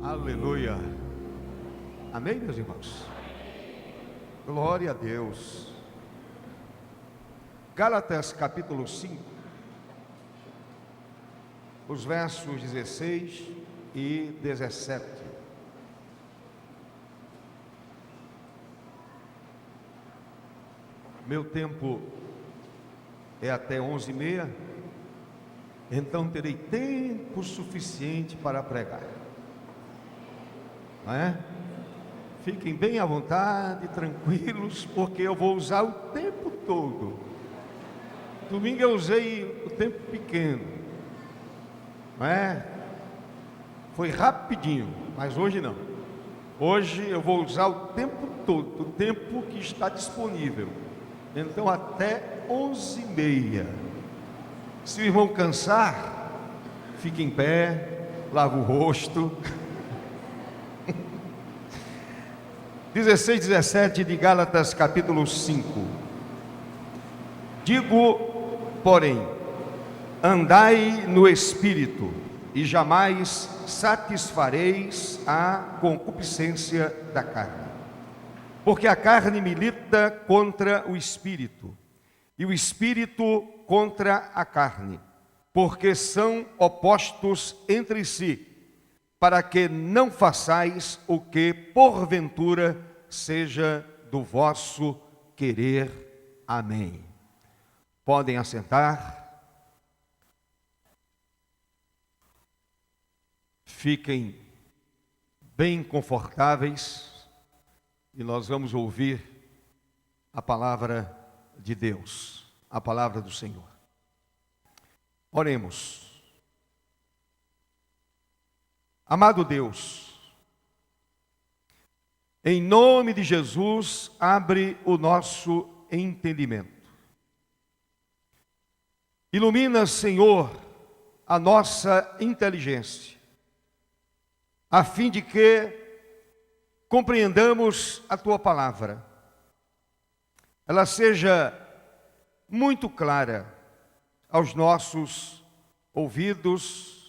Aleluia. Amém, meus irmãos? Glória a Deus. Gálatas capítulo 5, os versos 16 e 17. Meu tempo é até 11h30, então terei tempo suficiente para pregar. Não é? Fiquem bem à vontade, tranquilos, porque eu vou usar o tempo todo. Domingo eu usei o tempo pequeno, não é? Foi rapidinho, mas hoje não. Hoje eu vou usar o tempo todo, o tempo que está disponível. Então até 11h30. Se o irmão cansar, fique em pé, lava o rosto. 16, 17 de Gálatas capítulo 5. Digo, porém, andai no Espírito, e jamais satisfareis a concupiscência da carne. Porque a carne milita contra o Espírito, e o Espírito contra a carne, porque são opostos entre si, para que não façais o que porventura seja do vosso querer. Amém. Podem assentar. Fiquem bem confortáveis e nós vamos ouvir a palavra de Deus, a palavra do Senhor. Oremos. Amado Deus, em nome de Jesus, abre o nosso entendimento. Ilumina, Senhor, a nossa inteligência, a fim de que compreendamos a Tua palavra. Ela seja muito clara aos nossos ouvidos,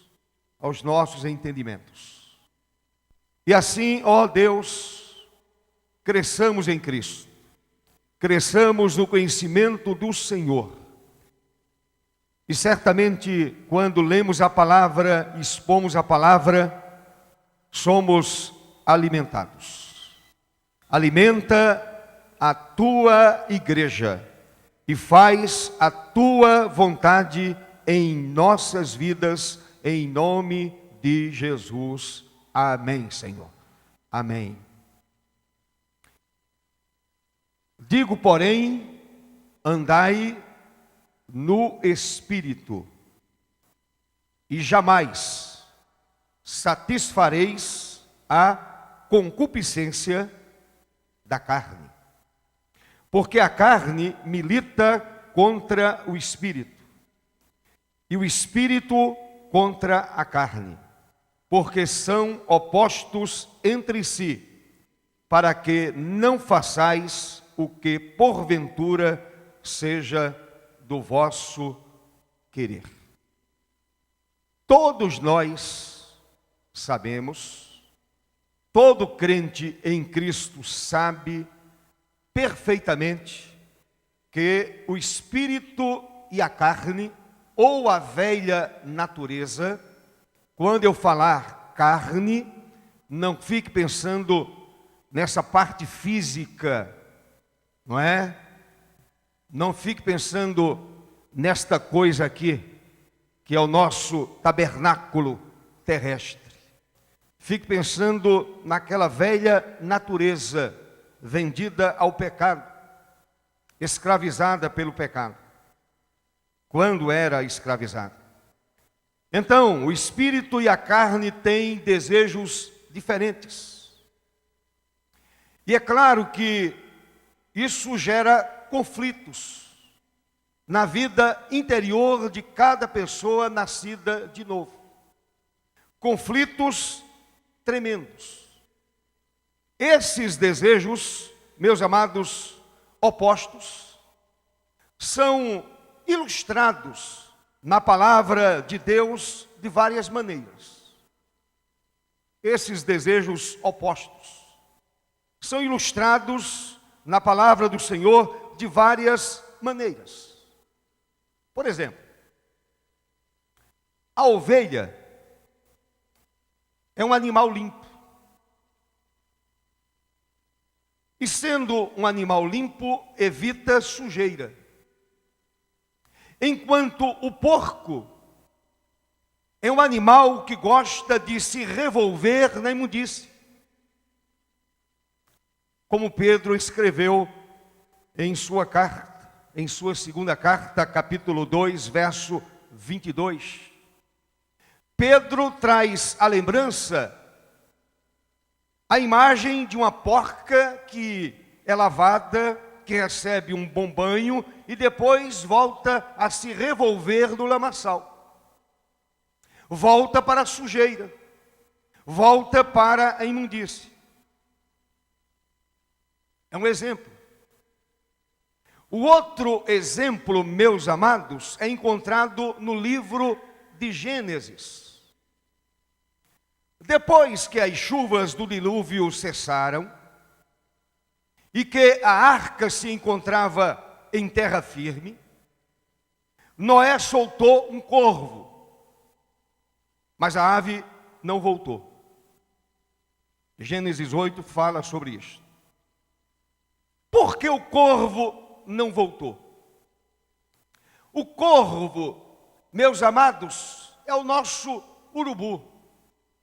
aos nossos entendimentos. E assim, ó Deus, cresçamos em Cristo, cresçamos no conhecimento do Senhor. E certamente, quando lemos a palavra, expomos a palavra, somos alimentados. Alimenta a Tua igreja e faz a Tua vontade em nossas vidas, em nome de Jesus. Amém, Senhor. Amém. Digo, porém, andai no Espírito, e jamais satisfareis a concupiscência da carne. Porque a carne milita contra o Espírito, e o Espírito contra a carne, porque são opostos entre si, para que não façais o que porventura seja do vosso querer. Todos nós sabemos, todo crente em Cristo sabe perfeitamente que o Espírito e a carne, ou a velha natureza, quando eu falar carne, não fique pensando nessa parte física, não é? Não fique pensando nesta coisa aqui, que é o nosso tabernáculo terrestre. Fique pensando naquela velha natureza vendida ao pecado, escravizada pelo pecado, quando era escravizada. Então, o espírito e a carne têm desejos diferentes. E é claro que isso gera conflitos na vida interior de cada pessoa nascida de novo. Conflitos tremendos. Esses desejos, meus amados, opostos, são ilustrados na palavra de Deus de várias maneiras. esses desejos opostos são ilustrados na palavra do Senhor de várias maneiras. Por exemplo, a ovelha é um animal limpo. E sendo um animal limpo, evita sujeira. Enquanto o porco é um animal que gosta de se revolver na imundície. Como Pedro escreveu em sua carta, em sua segunda carta, capítulo 2, verso 22. Pedro traz à lembrança a imagem de uma porca que é lavada, que recebe um bom banho e depois volta a se revolver no lamaçal. Volta para a sujeira, volta para a imundície. É um exemplo. O outro exemplo, meus amados, é encontrado no livro de Gênesis. Depois que as chuvas do dilúvio cessaram e que a arca se encontrava em terra firme, Noé soltou um corvo, mas a ave não voltou. Gênesis 8 fala sobre isso. Por que o corvo não voltou? O corvo, meus amados, é o nosso urubu,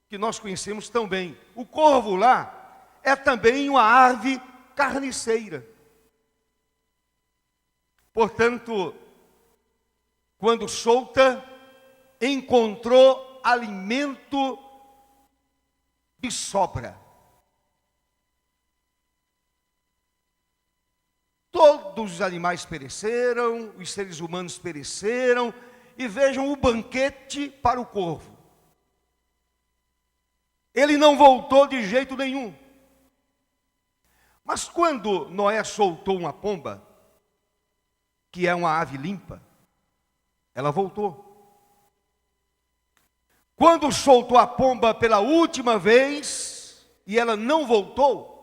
que nós conhecemos tão bem. O corvo lá é também uma ave carniceira. Portanto, quando solta, encontrou alimento de sobra. Todos os animais pereceram, os seres humanos pereceram, e vejam o banquete para o corvo. Ele não voltou de jeito nenhum. Mas quando Noé soltou uma pomba, que é uma ave limpa, ela voltou. Quando soltou a pomba pela última vez, e ela não voltou,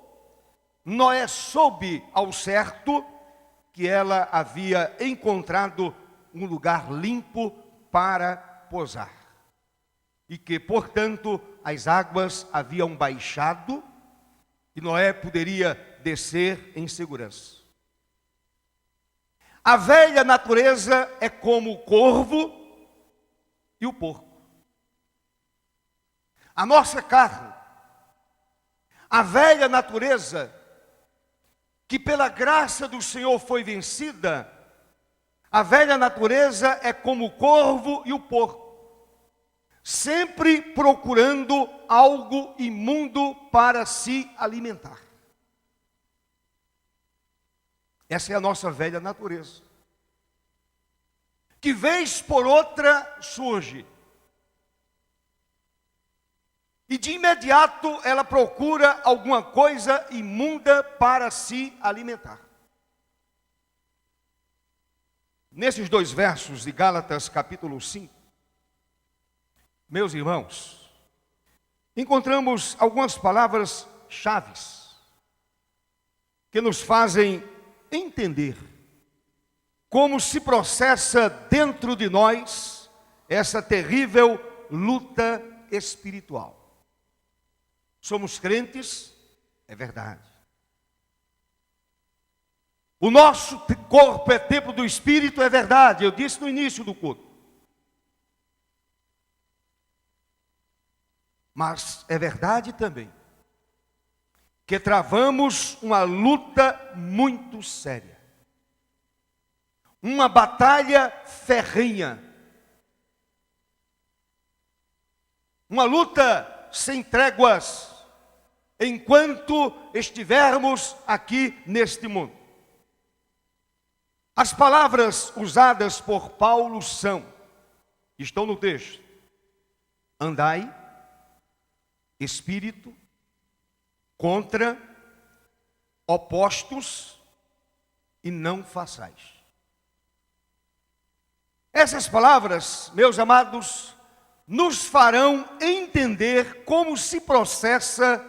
Noé soube ao certo que ela havia encontrado um lugar limpo para posar. E que, portanto, as águas haviam baixado e Noé poderia descer em segurança. A velha natureza é como o corvo e o porco. A nossa carne, a velha natureza, que pela graça do Senhor foi vencida, a velha natureza é como o corvo e o porco, sempre procurando algo imundo para se alimentar. Essa é a nossa velha natureza, que vez por outra surge, e de imediato ela procura alguma coisa imunda para se alimentar. Nesses dois versos de Gálatas capítulo 5, meus irmãos, encontramos algumas palavras chaves que nos fazem entender como se processa dentro de nós essa terrível luta espiritual. Somos crentes, é verdade. O nosso corpo é templo do Espírito, é verdade. Eu disse no início do culto. Mas é verdade também que travamos uma luta muito séria. Uma batalha ferrenha. Uma luta sem tréguas, enquanto estivermos aqui neste mundo. As palavras usadas por Paulo estão no texto: andai, espírito, contra, opostos, e não façais. Essas palavras, meus amados, nos farão entender como se processa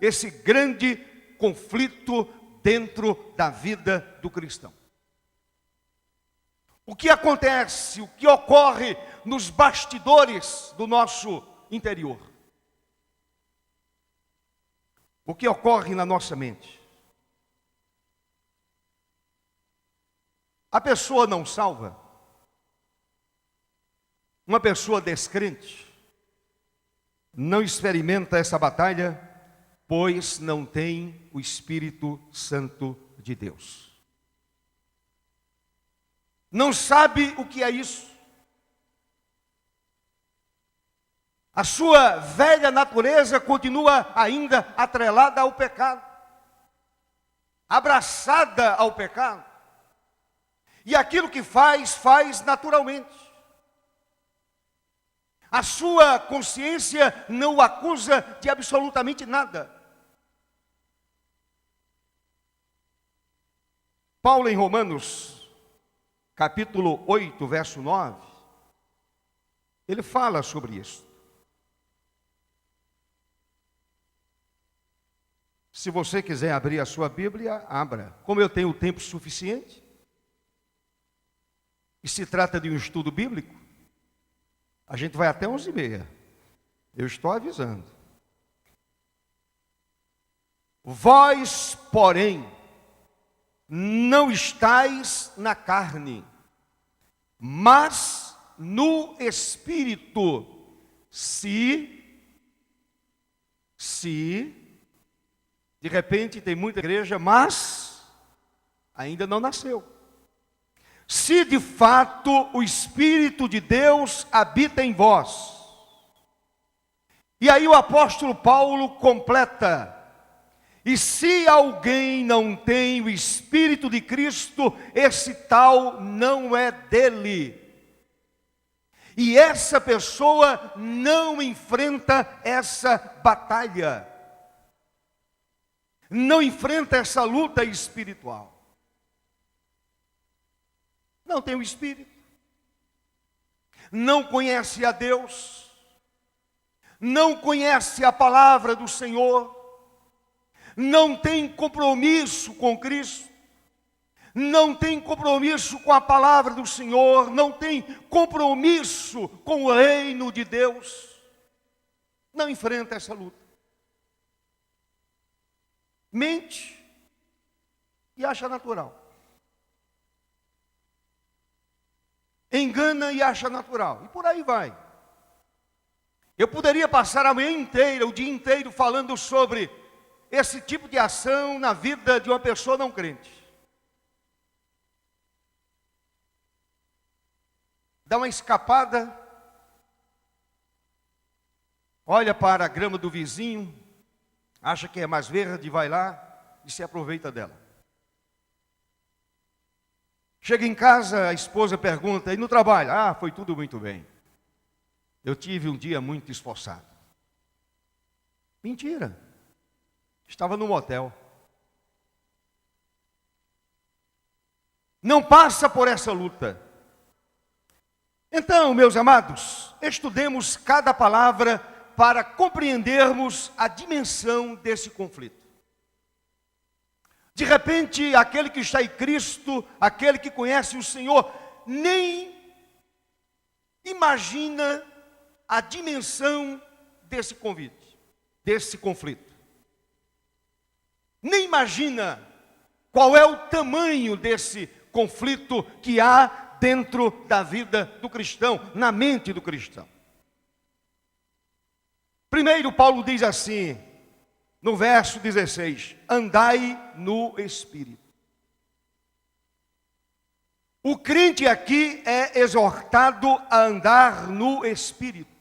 esse grande conflito dentro da vida do cristão. O que acontece, o que ocorre nos bastidores do nosso interior. O que ocorre na nossa mente. A pessoa não salva, uma pessoa descrente, não experimenta essa batalha, pois não tem o Espírito Santo de Deus. Não sabe o que é isso. A sua velha natureza continua ainda atrelada ao pecado, abraçada ao pecado. E aquilo que faz, faz naturalmente. A sua consciência não o acusa de absolutamente nada. Paulo, em Romanos, capítulo 8, verso 9, ele fala sobre isso. Se você quiser abrir a sua Bíblia, abra. Como eu tenho tempo suficiente, e se trata de um estudo bíblico, a gente vai até 11h30. Eu estou avisando. Vós, porém, não estáis na carne, mas no Espírito, se de repente tem muita igreja, mas ainda não nasceu. Se de fato o Espírito de Deus habita em vós. E aí o apóstolo Paulo completa: e se alguém não tem o Espírito de Cristo, esse tal não é dele. E essa pessoa não enfrenta essa batalha, não enfrenta essa luta espiritual. Não tem o Espírito, não conhece a Deus, não conhece a palavra do Senhor, não tem compromisso com Cristo, não tem compromisso com a palavra do Senhor, não tem compromisso com o reino de Deus, não enfrenta essa luta. Mente e acha natural. Engana e acha natural. E por aí vai. Eu poderia passar a manhã inteira, o dia inteiro, falando sobre esse tipo de ação na vida de uma pessoa não crente. Dá uma escapada, olha para a grama do vizinho, acha que é mais verde, vai lá e se aproveita dela. Chega em casa, a esposa pergunta: e no trabalho? Ah, foi tudo muito bem. Eu tive um dia muito esforçado. Mentira. Estava no motel. Não passa por essa luta. Então, meus amados, estudemos cada palavra para compreendermos a dimensão desse conflito. De repente, aquele que está em Cristo, aquele que conhece o Senhor, nem imagina a dimensão desse convite, desse conflito. Nem imagina qual é o tamanho desse conflito que há dentro da vida do cristão, na mente do cristão. Primeiro, Paulo diz assim, no verso 16: andai no Espírito. O crente aqui é exortado a andar no Espírito.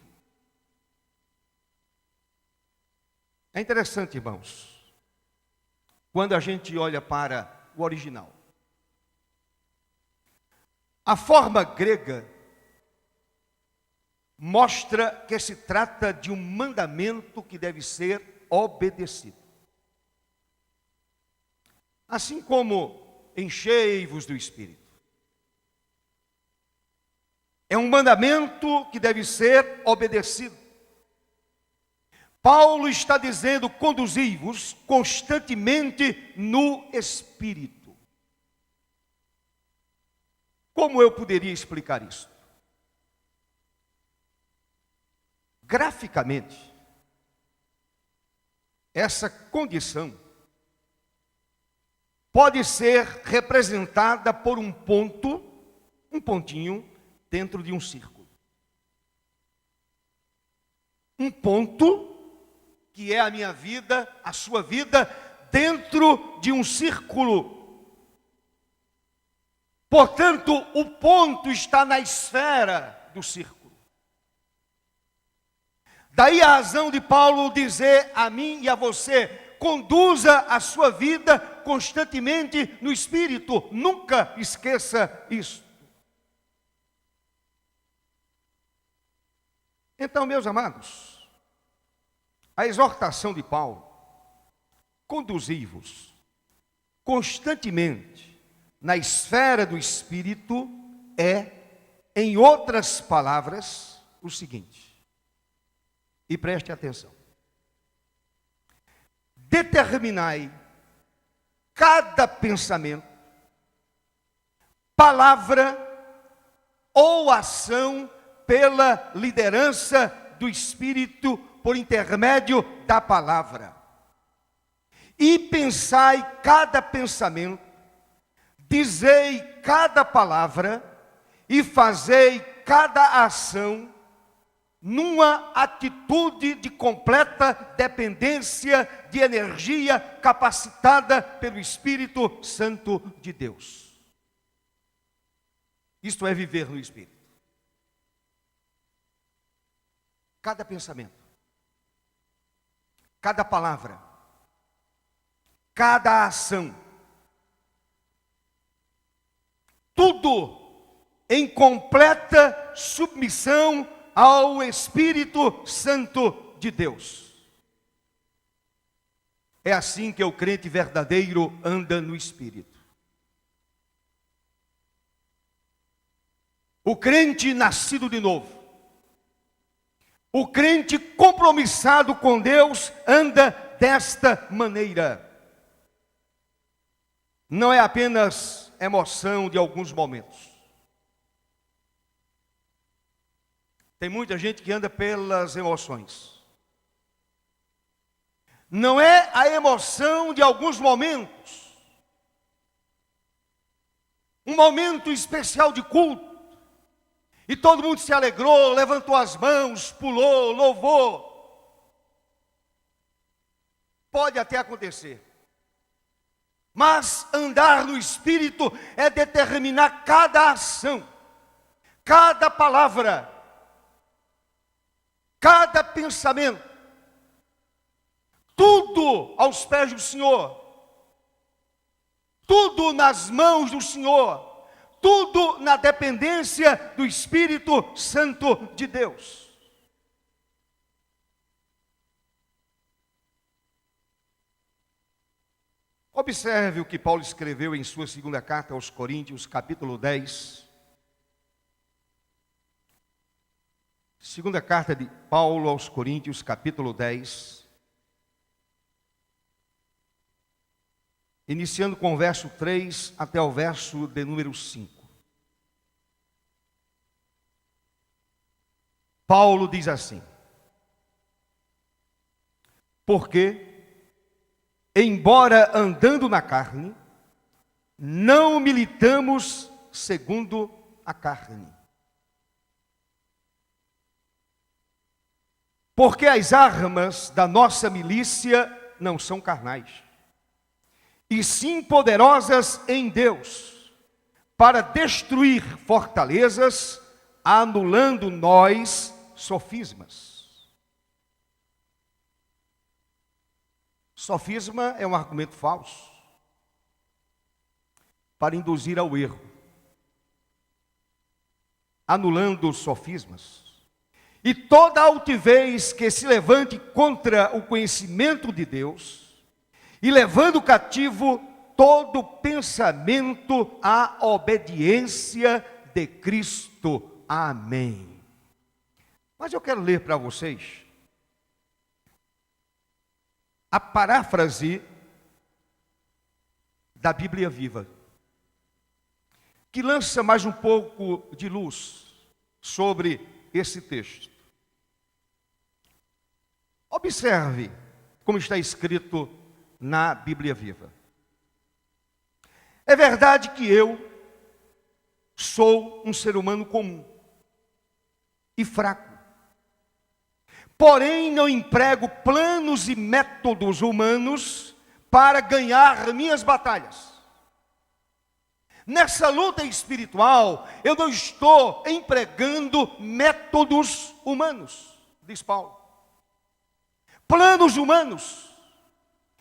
É interessante, irmãos, quando a gente olha para o original. A forma grega mostra que se trata de um mandamento que deve ser obedecido. Assim como enchei-vos do Espírito. É um mandamento que deve ser obedecido. Paulo está dizendo: conduzi-vos constantemente no Espírito. Como eu poderia explicar isso? Graficamente, essa condição pode ser representada por um pontinho dentro de um círculo. Um ponto que é a minha vida, a sua vida, dentro de um círculo. Portanto, o ponto está na esfera do círculo. Daí a razão de Paulo dizer a mim e a você: conduza a sua vida constantemente no Espírito. Nunca esqueça isso. Então, meus amados, a exortação de Paulo: conduzi-vos constantemente na esfera do Espírito, é, em outras palavras, o seguinte, e preste atenção: determinai cada pensamento, palavra ou ação pela liderança do Espírito, por intermédio da palavra. E pensai cada pensamento, dizei cada palavra e fazei cada ação numa atitude de completa dependência de energia capacitada pelo Espírito Santo de Deus. Isto é viver no Espírito. Cada pensamento, cada palavra, cada ação, tudo em completa submissão ao Espírito Santo de Deus. É assim que o crente verdadeiro anda no Espírito. O crente nascido de novo, o crente compromissado com Deus, anda desta maneira. Não é apenas emoção de alguns momentos. Tem muita gente que anda pelas emoções. Não é a emoção de alguns momentos. Um momento especial de culto. E todo mundo se alegrou, levantou as mãos, pulou, louvou. Pode até acontecer. Mas andar no Espírito é determinar cada ação, cada palavra, cada pensamento, tudo aos pés do Senhor, tudo nas mãos do Senhor, tudo na dependência do Espírito Santo de Deus. Observe o que Paulo escreveu em sua segunda carta aos Coríntios, capítulo 10. Segunda carta de Paulo aos Coríntios, capítulo 10. Iniciando com o verso 3 até o verso de número 5. Paulo diz assim: porque, embora andando na carne, não militamos segundo a carne. Porque as armas da nossa milícia não são carnais, e sim poderosas em Deus, para destruir fortalezas, anulando nós sofismas. Sofisma é um argumento falso para induzir ao erro. Anulando os sofismas. E toda altivez que se levante contra o conhecimento de Deus, e levando cativo todo pensamento à obediência de Cristo. amém. Mas eu quero ler para vocês a paráfrase da Bíblia Viva, que lança mais um pouco de luz sobre esse texto. Observe como está escrito na Bíblia Viva. É verdade que eu sou um ser humano comum e fraco. Porém, não emprego planos e métodos humanos para ganhar minhas batalhas. Nessa luta espiritual, eu não estou empregando métodos humanos, diz Paulo. Planos humanos,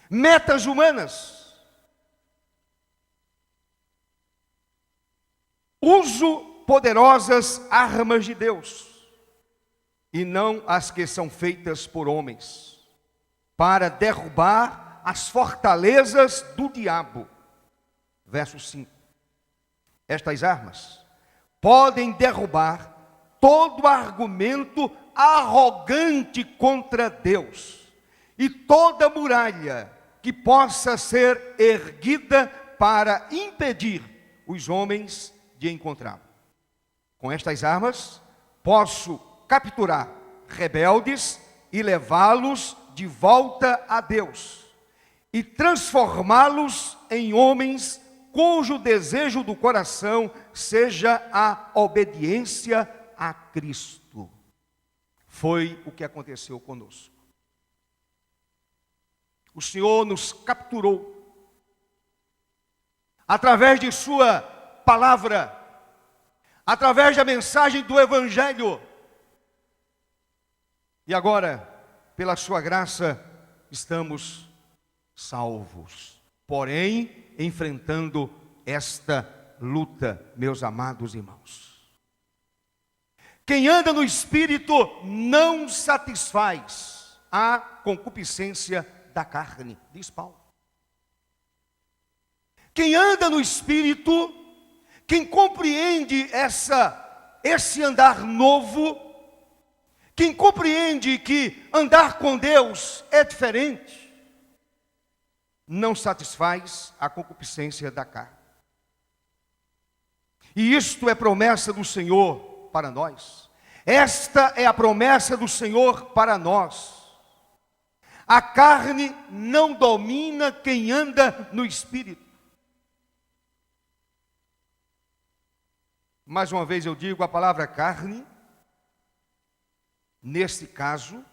metas humanas. Uso poderosas armas de Deus, e não as que são feitas por homens, para derrubar as fortalezas do diabo. Verso 5. Estas armas podem derrubar todo argumento arrogante contra Deus e toda muralha que possa ser erguida para impedir os homens de encontrá-lo. Com estas armas, posso capturar rebeldes e levá-los de volta a Deus e transformá-los em homens cujo desejo do coração seja a obediência a Cristo. Foi o que aconteceu conosco. O Senhor nos capturou através de sua palavra, através da mensagem do Evangelho. E agora, pela sua graça, estamos salvos. Porém, enfrentando esta luta, meus amados irmãos. Quem anda no Espírito não satisfaz a concupiscência da carne, diz Paulo. Quem anda no Espírito, quem compreende esse andar novo, quem compreende que andar com Deus é diferente, não satisfaz a concupiscência da carne. E isto é promessa do Senhor para nós. Esta é a promessa do Senhor para nós. A carne não domina quem anda no Espírito. Mais uma vez eu digo, a palavra carne, neste caso,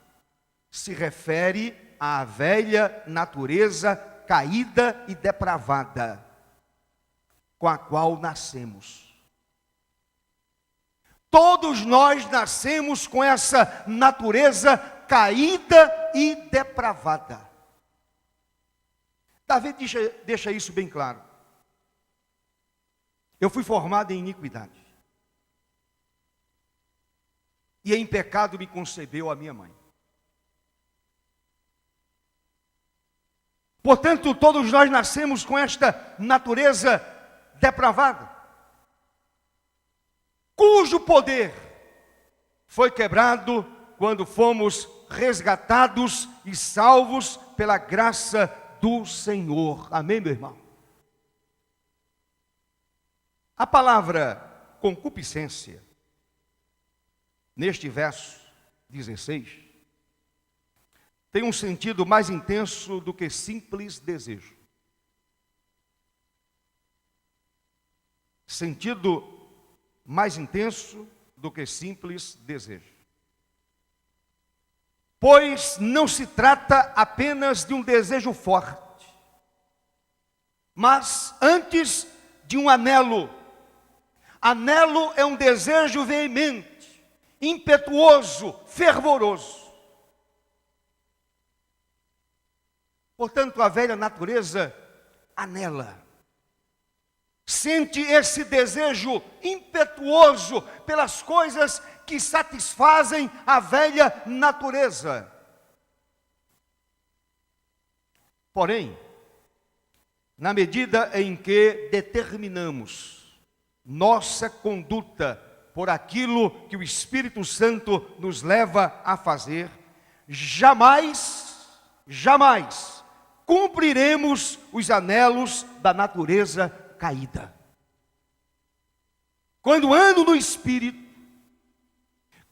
se refere à velha natureza caída e depravada, com a qual nascemos. Todos nós nascemos com essa natureza caída e depravada. Davi deixa isso bem claro. Eu fui formado em iniquidade, e em pecado me concebeu a minha mãe. Portanto, todos nós nascemos com esta natureza depravada, cujo poder foi quebrado quando fomos resgatados e salvos pela graça do Senhor. Amém, meu irmão? A palavra concupiscência, neste verso 16, tem um sentido mais intenso do que simples desejo. Sentido mais intenso do que simples desejo. Pois não se trata apenas de um desejo forte, mas antes de um anelo. Anelo é um desejo veemente, impetuoso, fervoroso. Portanto, a velha natureza anela, sente esse desejo impetuoso pelas coisas que satisfazem a velha natureza. Porém, na medida em que determinamos nossa conduta por aquilo que o Espírito Santo nos leva a fazer, jamais cumpriremos os anelos da natureza caída. Quando ando no Espírito,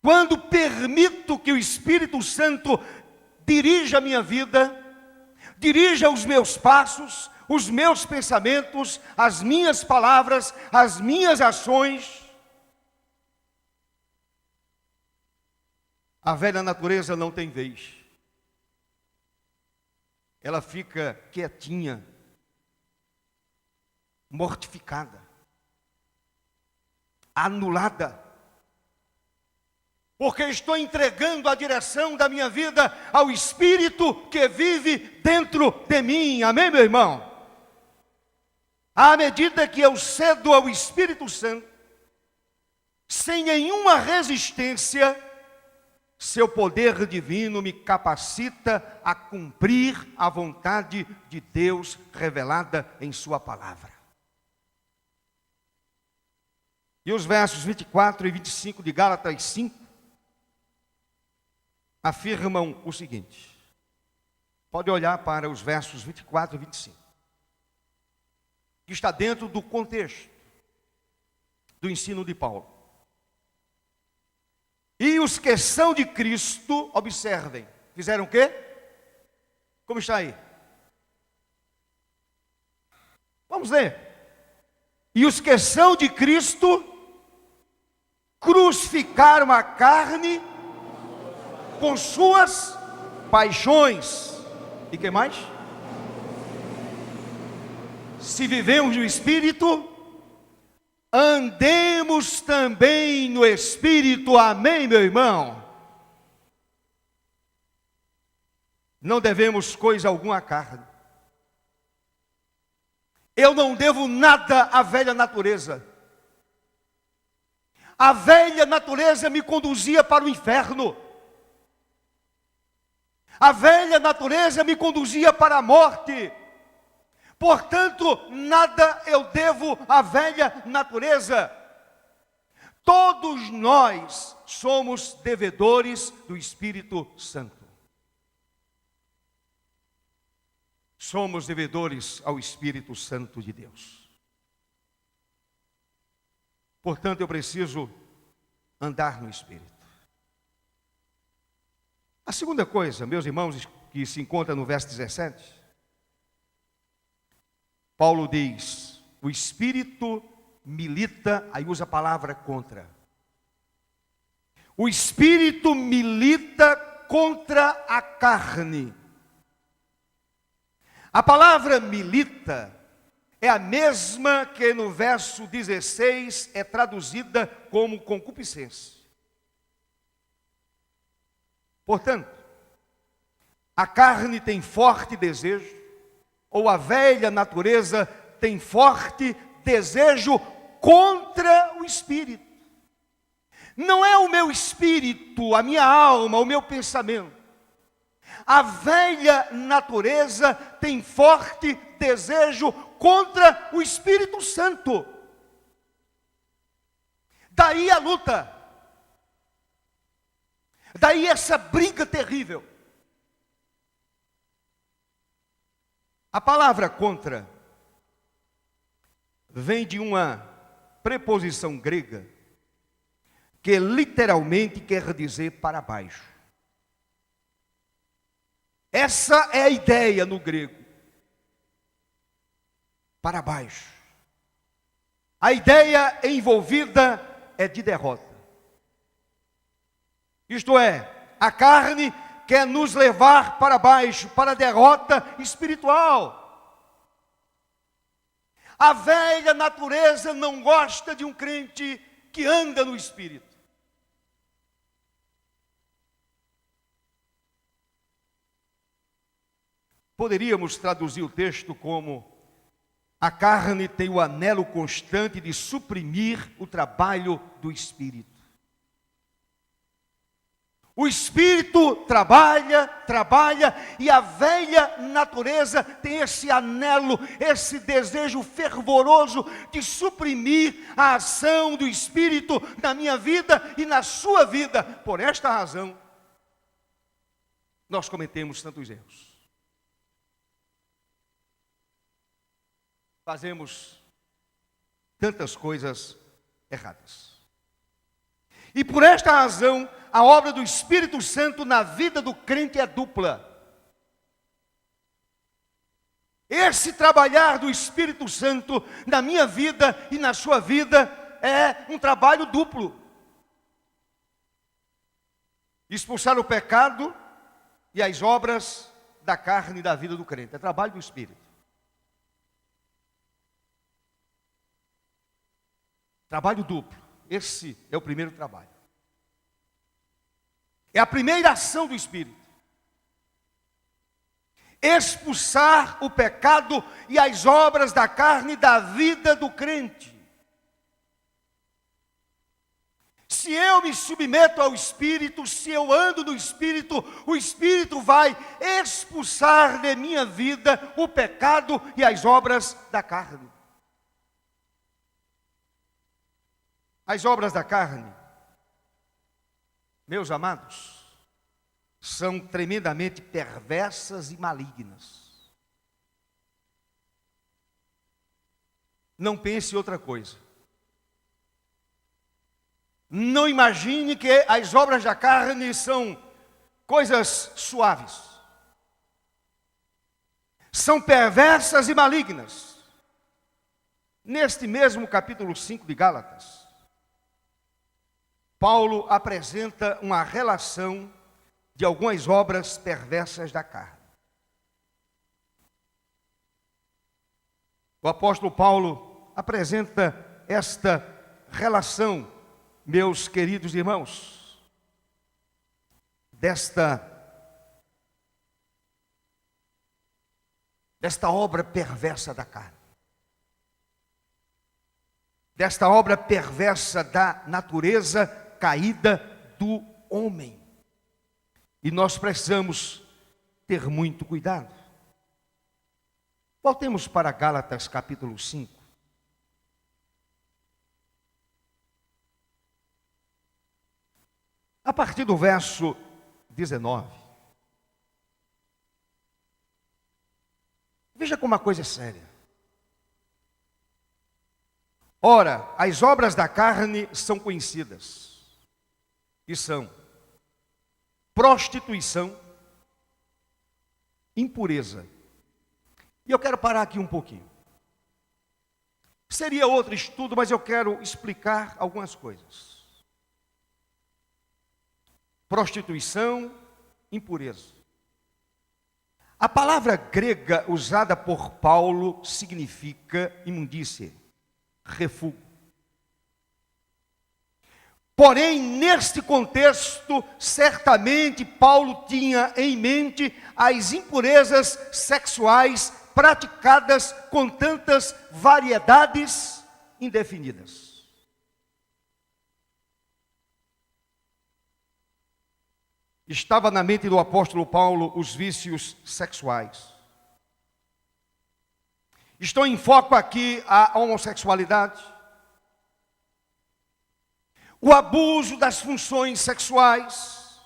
quando permito que o Espírito Santo dirija a minha vida, dirija os meus passos, os meus pensamentos, as minhas palavras, as minhas ações, a velha natureza não tem vez. Ela fica quietinha, mortificada, anulada, porque estou entregando a direção da minha vida ao Espírito que vive dentro de mim. Amém, meu irmão? À medida que eu cedo ao Espírito Santo, sem nenhuma resistência, seu poder divino me capacita a cumprir a vontade de Deus revelada em sua palavra. E os versos 24 e 25 de Gálatas 5 afirmam o seguinte. Pode olhar para os versos 24 e 25. Que está dentro do contexto do ensino de Paulo. E os que são de Cristo, observem, fizeram o quê? Como está aí? Vamos ler. E os que são de Cristo, crucificaram a carne com suas paixões. E que mais? Se vivemos no Espírito, andemos também no Espírito. Amém, meu irmão? Não devemos coisa alguma à carne. Eu não devo nada à velha natureza. A velha natureza me conduzia para o inferno. A velha natureza me conduzia para a morte. Portanto, nada eu devo à velha natureza. Todos nós somos devedores do Espírito Santo. Somos devedores ao Espírito Santo de Deus. Portanto, eu preciso andar no Espírito. A segunda coisa, meus irmãos, que se encontra no verso 17, Paulo diz, o Espírito milita, aí usa a palavra contra. O Espírito milita contra a carne. A palavra milita é a mesma que no verso 16 é traduzida como concupiscência. Portanto, a carne tem forte desejo, ou a velha natureza tem forte desejo contra o Espírito. Não é o meu espírito, a minha alma, o meu pensamento. A velha natureza tem forte desejo contra o Espírito Santo. Daí a luta. Daí essa briga terrível. A palavra contra vem de uma preposição grega que literalmente quer dizer para baixo. Essa é a ideia no grego. Para baixo. A ideia envolvida é de derrota. Isto é, a carne quer nos levar para baixo, para a derrota espiritual. A velha natureza não gosta de um crente que anda no Espírito. Poderíamos traduzir o texto como: a carne tem o anelo constante de suprimir o trabalho do Espírito. O espírito trabalha, e a velha natureza tem esse anelo, esse desejo fervoroso de suprimir a ação do espírito na minha vida e na sua vida. Por esta razão, nós cometemos tantos erros. Fazemos tantas coisas erradas. E por esta razão, a obra do Espírito Santo na vida do crente é dupla. Esse trabalhar do Espírito Santo na minha vida e na sua vida é um trabalho duplo. Expulsar o pecado e as obras da carne e da vida do crente. É trabalho do Espírito. Trabalho duplo. Esse é o primeiro trabalho. É a primeira ação do Espírito. Expulsar o pecado e as obras da carne e da vida do crente. Se eu me submeto ao Espírito, se eu ando no Espírito, o Espírito vai expulsar de minha vida o pecado e as obras da carne. As obras da carne, meus amados, são tremendamente perversas e malignas. Não pense outra coisa. Não imagine que as obras da carne são coisas suaves. São perversas e malignas. Neste mesmo capítulo 5 de Gálatas, Paulo apresenta uma relação de algumas obras perversas da carne. O apóstolo Paulo apresenta esta relação, meus queridos irmãos, desta obra perversa da carne. Desta obra perversa da natureza caída do homem. E nós precisamos ter muito cuidado. Voltemos para Gálatas capítulo 5. A partir do verso 19. Veja como a coisa é séria. Ora, as obras da carne são conhecidas. E são prostituição, impureza. E eu quero parar aqui um pouquinho. Seria outro estudo, mas eu quero explicar algumas coisas. Prostituição, impureza. A palavra grega usada por Paulo significa imundície, refúgio. Porém, neste contexto, certamente Paulo tinha em mente as impurezas sexuais praticadas com tantas variedades indefinidas. Estava na mente do apóstolo Paulo os vícios sexuais. Estou em foco aqui a homossexualidade, o abuso das funções sexuais,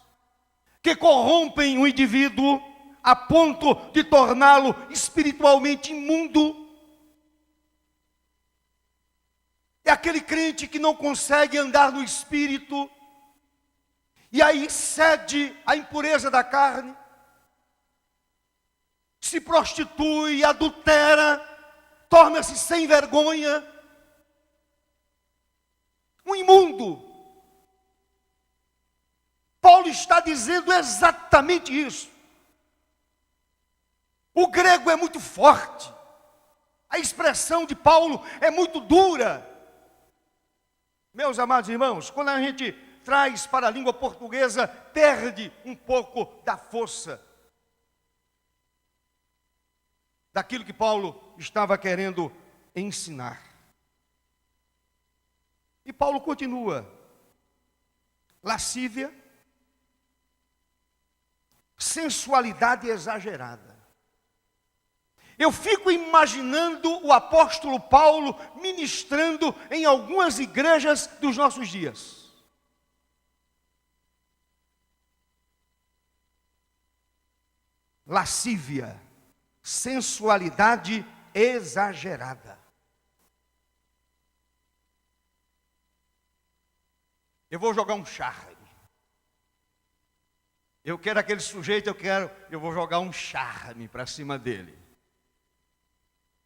que corrompem o indivíduo a ponto de torná-lo espiritualmente imundo. É aquele crente que não consegue andar no espírito, e aí cede à impureza da carne, se prostitui, adultera, torna-se sem vergonha, um imundo. Paulo está dizendo exatamente isso. O grego é muito forte, a expressão de Paulo é muito dura. Meus amados irmãos, quando a gente traz para a língua portuguesa, perde um pouco da força daquilo que Paulo estava querendo ensinar. E Paulo continua: lascívia, sensualidade exagerada. Eu fico imaginando o apóstolo Paulo ministrando em algumas igrejas dos nossos dias. Lascívia, sensualidade exagerada. Eu vou jogar um charme. Eu quero aquele sujeito, eu vou jogar um charme para cima dele.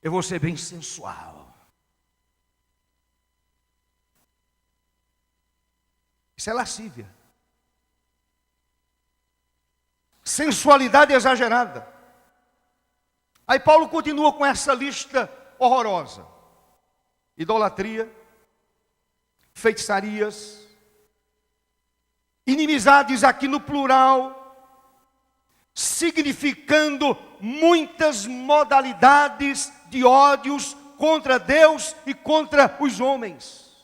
Eu vou ser bem sensual. Isso é lascívia. Sensualidade exagerada. Aí Paulo continua com essa lista horrorosa: idolatria, feitiçarias, inimizades aqui no plural, significando muitas modalidades de ódios contra Deus e contra os homens.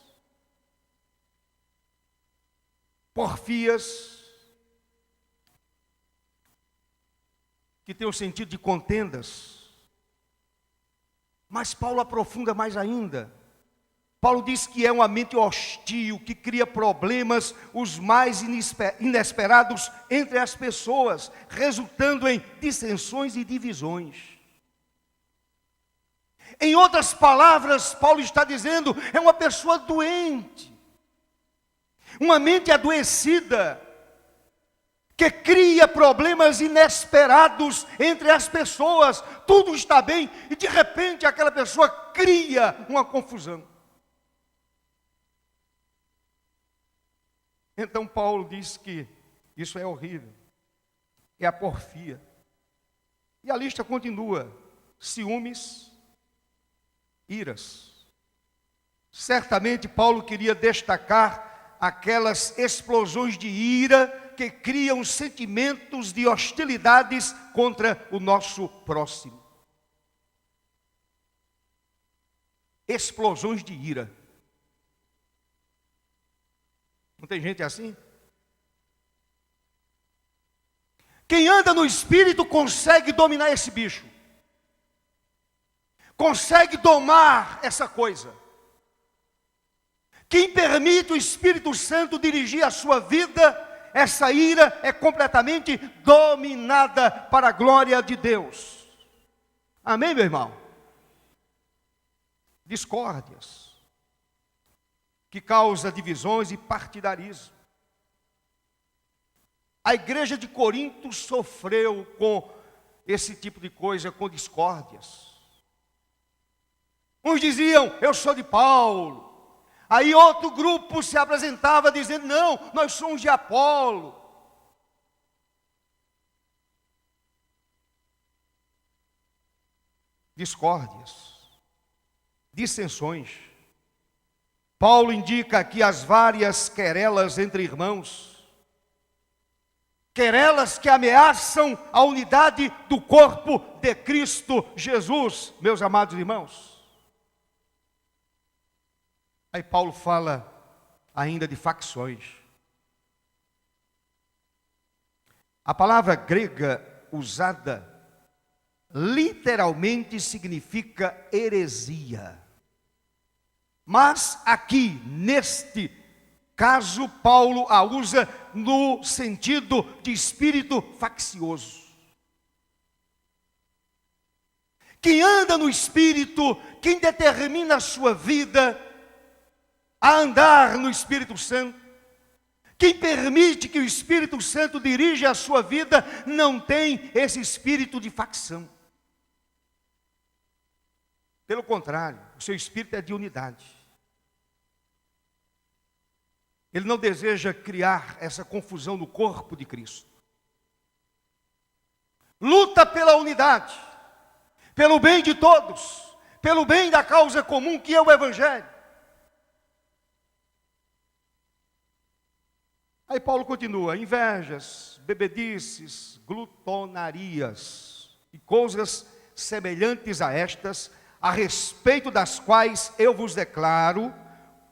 Porfias, que tem o sentido de contendas. Mas Paulo aprofunda mais ainda. Paulo diz que é uma mente hostil, que cria problemas os mais inesperados entre as pessoas, resultando em dissensões e divisões. Em outras palavras, Paulo está dizendo, é uma pessoa doente, uma mente adoecida, que cria problemas inesperados entre as pessoas. Tudo está bem e de repente aquela pessoa cria uma confusão. Então Paulo diz que isso é horrível, é a porfia. E a lista continua: ciúmes, iras. Certamente Paulo queria destacar aquelas explosões de ira que criam sentimentos de hostilidades contra o nosso próximo. Explosões de ira. Não tem gente assim? Quem anda no Espírito consegue dominar esse bicho. Consegue domar essa coisa. Quem permite o Espírito Santo dirigir a sua vida, essa ira é completamente dominada para a glória de Deus. Amém, meu irmão? Discórdias, que causa divisões e partidarismo. A igreja de Corinto sofreu com esse tipo de coisa, com discórdias. Uns diziam, eu sou de Paulo. Aí outro grupo se apresentava dizendo, não, nós somos de Apolo. Discórdias, dissensões. Paulo indica aqui as várias querelas entre irmãos. Querelas que ameaçam a unidade do corpo de Cristo Jesus, meus amados irmãos. Aí Paulo fala ainda de facções. A palavra grega usada literalmente significa heresia. Mas aqui, neste caso, Paulo a usa no sentido de espírito faccioso. Quem anda no Espírito, quem determina a sua vida a andar no Espírito Santo, quem permite que o Espírito Santo dirija a sua vida, não tem esse espírito de facção. Pelo contrário, o seu espírito é de unidade. Ele não deseja criar essa confusão no corpo de Cristo. Luta pela unidade, pelo bem de todos, pelo bem da causa comum que é o Evangelho. Aí Paulo continua, invejas, bebedices, glutonarias e coisas semelhantes a estas, a respeito das quais eu vos declaro,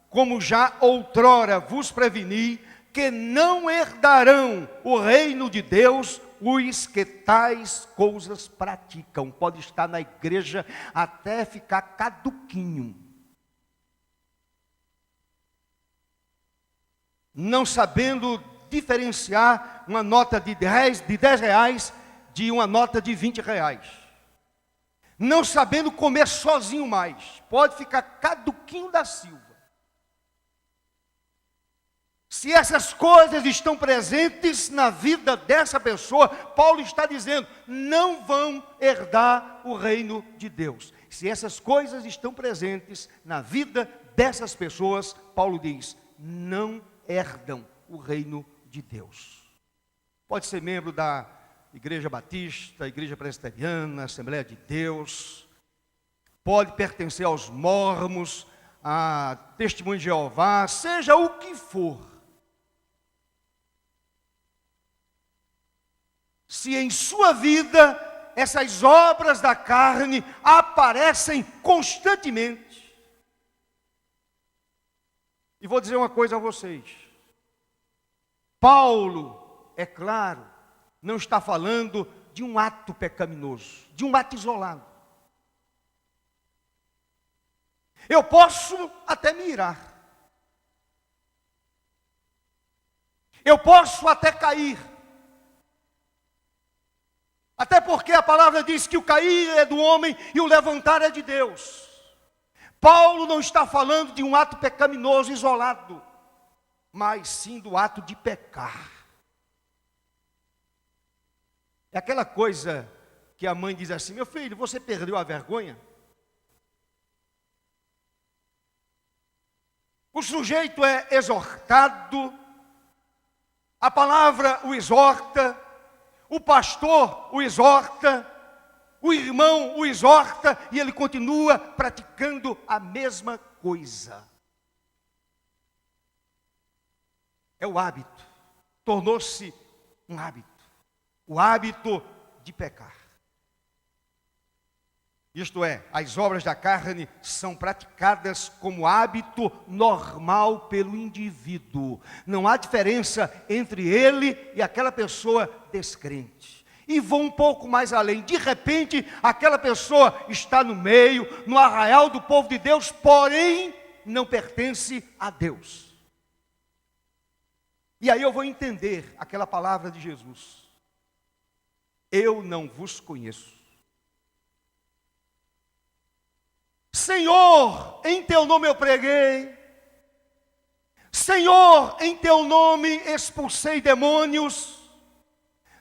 como já outrora vos preveni, que não herdarão o reino de Deus os que tais coisas praticam. Pode estar na igreja até ficar caduquinho, não sabendo diferenciar uma nota de 10 reais de uma nota de 20 reais. Não sabendo comer sozinho mais. Pode ficar caduquinho da Silva. Se essas coisas estão presentes na vida dessa pessoa, Paulo está dizendo, não vão herdar o reino de Deus. Se essas coisas estão presentes na vida dessas pessoas, Paulo diz, não herdam o reino de Deus. Pode ser membro da Igreja Batista, Igreja Presbiteriana, Assembleia de Deus, pode pertencer aos mormons, a Testemunho de Jeová, seja o que for. Se em sua vida essas obras da carne aparecem constantemente. E vou dizer uma coisa a vocês. Paulo, é claro, não está falando de um ato pecaminoso, de um ato isolado. Eu posso até me irar. Eu posso até cair. Até porque a palavra diz que o cair é do homem e o levantar é de Deus. Paulo não está falando de um ato pecaminoso isolado, mas sim do ato de pecar. É aquela coisa que a mãe diz assim, meu filho, você perdeu a vergonha? O sujeito é exortado, a palavra o exorta, o pastor o exorta, o irmão o exorta e ele continua praticando a mesma coisa. É o hábito, tornou-se um hábito, o hábito de pecar. Isto é, as obras da carne são praticadas como hábito normal pelo indivíduo. Não há diferença entre ele e aquela pessoa descrente. E vão um pouco mais além. De repente, aquela pessoa está no meio, no arraial do povo de Deus, porém não pertence a Deus. E aí eu vou entender aquela palavra de Jesus. Eu não vos conheço. Senhor, em teu nome eu preguei. Senhor, em teu nome expulsei demônios.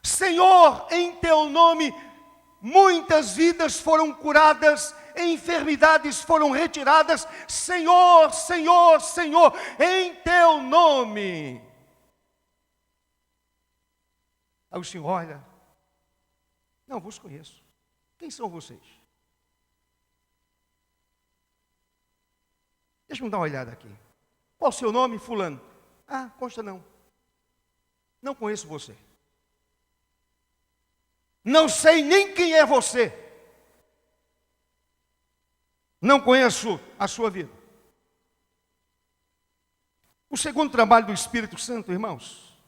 Senhor, em teu nome muitas vidas foram curadas, enfermidades foram retiradas. Senhor, Senhor, Senhor, em teu nome. Aí o Senhor olha, não vos conheço. Quem são vocês? Deixa eu dar uma olhada aqui. Qual o seu nome, fulano? Ah, consta não. Não conheço você. Não sei nem quem é você. Não conheço a sua vida. O segundo trabalho do Espírito Santo, irmãos.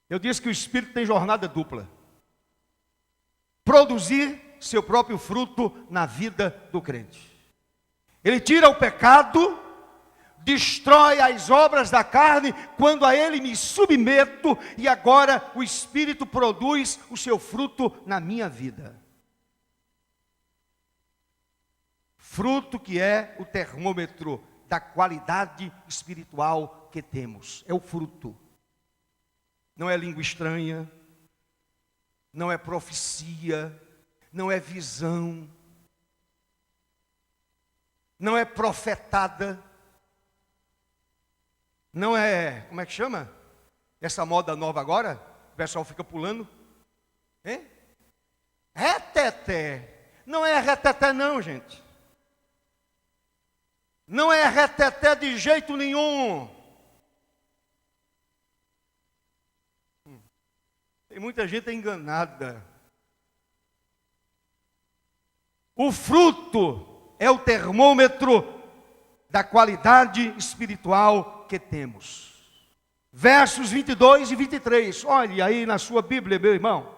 Eu disse que o Espírito tem jornada dupla. Produzir seu próprio fruto na vida do crente. Ele tira o pecado, destrói as obras da carne, quando a ele me submeto, e agora o Espírito produz o seu fruto na minha vida. Fruto que é o termômetro da qualidade espiritual que temos. É o fruto. Não é língua estranha, não é profecia, não é visão, não é profetada, não é, como é que chama? Essa moda nova agora, o pessoal fica pulando. Hein? Reteté. Não é reteté não, gente. Não é reteté de jeito nenhum. Tem muita gente enganada. O fruto é o termômetro da qualidade espiritual que temos. versos 22 e 23. Olhe aí na sua Bíblia, meu irmão.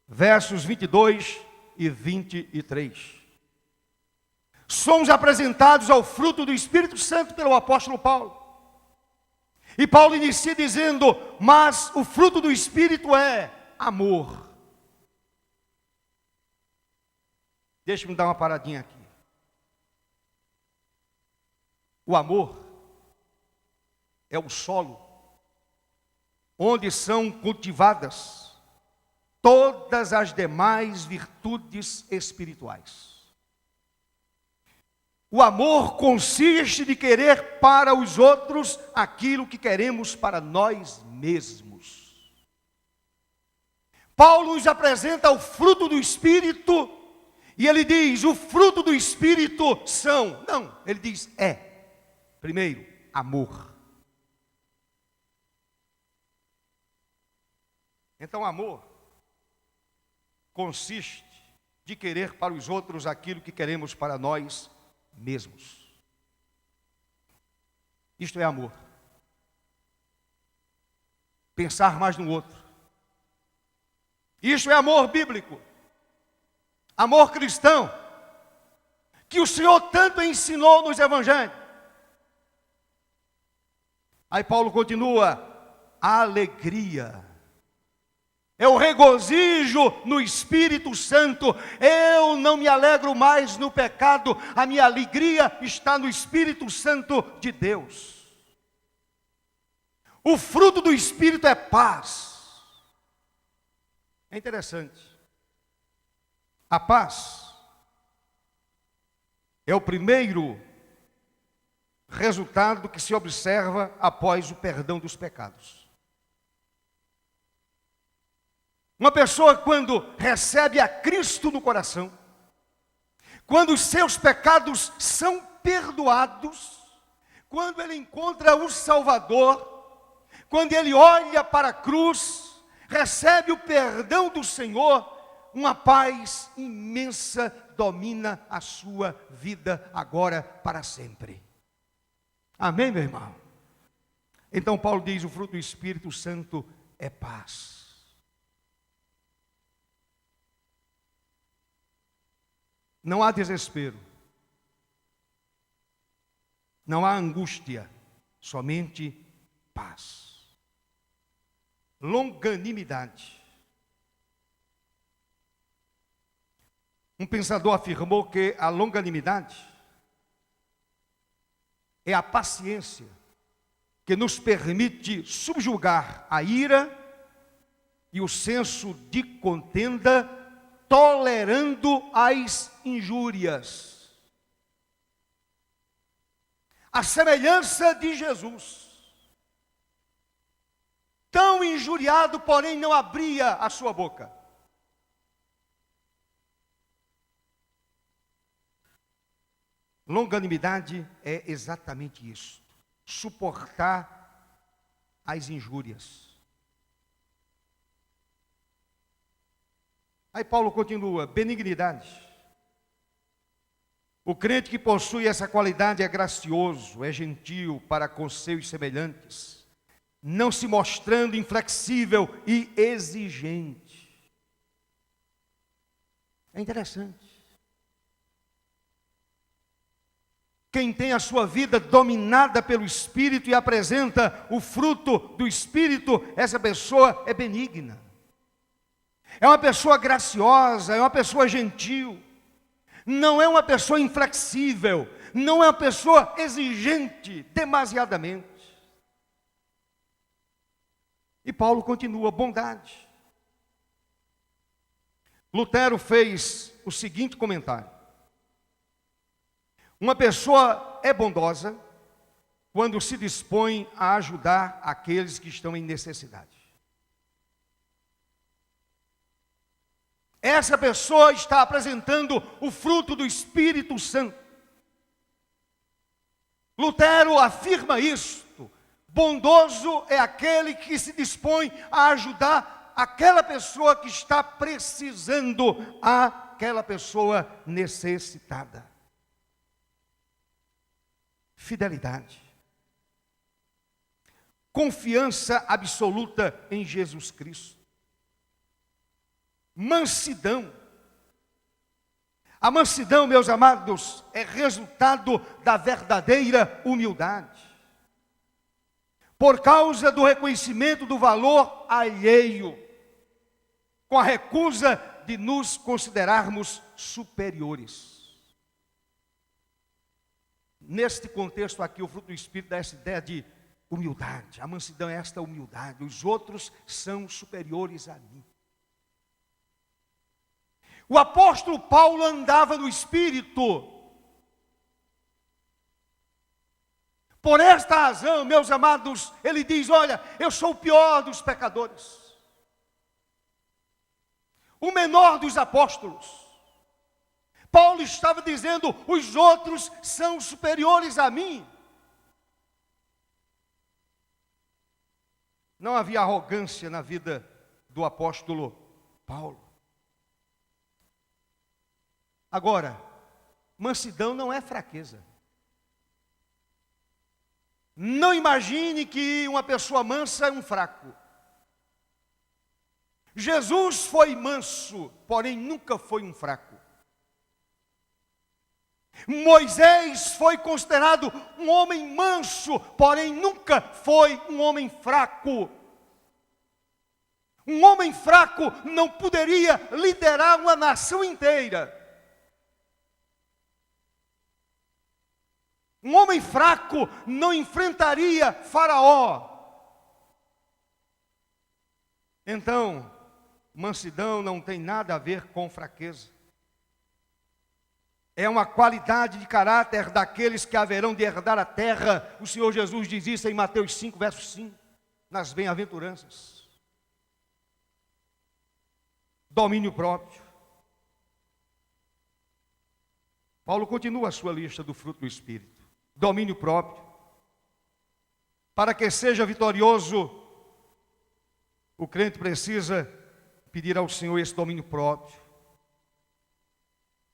Versos 22 e 23. Somos apresentados ao fruto do Espírito Santo pelo apóstolo Paulo. E Paulo inicia dizendo: mas o fruto do Espírito é amor. Deixa-me dar uma paradinha aqui. O amor é o solo onde são cultivadas todas as demais virtudes espirituais. O amor consiste de querer para os outros aquilo que queremos para nós mesmos. Paulo nos apresenta o fruto do Espírito, e ele diz: o fruto do Espírito são, não, ele diz primeiro, amor. Então, amor consiste de querer para os outros aquilo que queremos para nós mesmos. Isto é amor. Pensar mais no outro. Isto é amor bíblico. Amor cristão, que o Senhor tanto ensinou nos evangelhos. Aí Paulo continua: a alegria é o regozijo no Espírito Santo. Eu não me alegro mais no pecado, a minha alegria está no Espírito Santo de Deus. O fruto do Espírito é paz. É interessante. A paz é o primeiro resultado que se observa após o perdão dos pecados. Uma pessoa, quando recebe a Cristo no coração, quando os seus pecados são perdoados, quando ele encontra o Salvador, quando ele olha para a cruz, recebe o perdão do Senhor, uma paz imensa domina a sua vida agora para sempre. Amém, meu irmão? Então Paulo diz: o fruto do Espírito Santo é paz. Não há desespero, não há angústia, somente paz. Longanimidade. Um pensador afirmou que a longanimidade é a paciência que nos permite subjugar a ira e o senso de contenda, tolerando as injúrias. A semelhança de Jesus, tão injuriado, porém não abria a sua boca. Longanimidade é exatamente isso: suportar as injúrias. Aí Paulo continua: benignidade. O crente que possui essa qualidade é gracioso, é gentil para com seus semelhantes, não se mostrando inflexível e exigente. É interessante. Quem tem a sua vida dominada pelo Espírito e apresenta o fruto do Espírito, essa pessoa é benigna. É uma pessoa graciosa, é uma pessoa gentil. Não é uma pessoa inflexível, não é uma pessoa exigente demasiadamente. E Paulo continua: bondade. Lutero fez o seguinte comentário: uma pessoa é bondosa quando se dispõe a ajudar aqueles que estão em necessidade. Essa pessoa está apresentando o fruto do Espírito Santo. Lutero afirma isto: bondoso é aquele que se dispõe a ajudar aquela pessoa que está precisando, aquela pessoa necessitada. Fidelidade. confiança absoluta em Jesus Cristo. Mansidão. A mansidão, meus amados, é resultado da verdadeira humildade. Por causa do reconhecimento do valor alheio, com a recusa de nos considerarmos superiores. Neste contexto aqui, o fruto do Espírito dá essa ideia de humildade. A mansidão é esta humildade. Os outros são superiores a mim. O apóstolo Paulo andava no Espírito. Por esta razão, meus amados, ele diz: olha, eu sou o pior dos pecadores, o menor dos apóstolos. Paulo estava dizendo: os outros são superiores a mim. Não havia arrogância na vida do apóstolo Paulo. Agora, mansidão não é fraqueza. Não imagine que uma pessoa mansa é um fraco. Jesus foi manso, porém nunca foi um fraco. Moisés foi considerado um homem manso, porém nunca foi um homem fraco. Um homem fraco não poderia liderar uma nação inteira. Um homem fraco não enfrentaria Faraó. Então, mansidão não tem nada a ver com fraqueza. É uma qualidade de caráter daqueles que haverão de herdar a terra. O Senhor Jesus diz isso em Mateus 5, verso 5, nas bem-aventuranças. Domínio próprio. Paulo continua a sua lista do fruto do Espírito. Domínio próprio. Para que seja vitorioso, o crente precisa pedir ao Senhor esse domínio próprio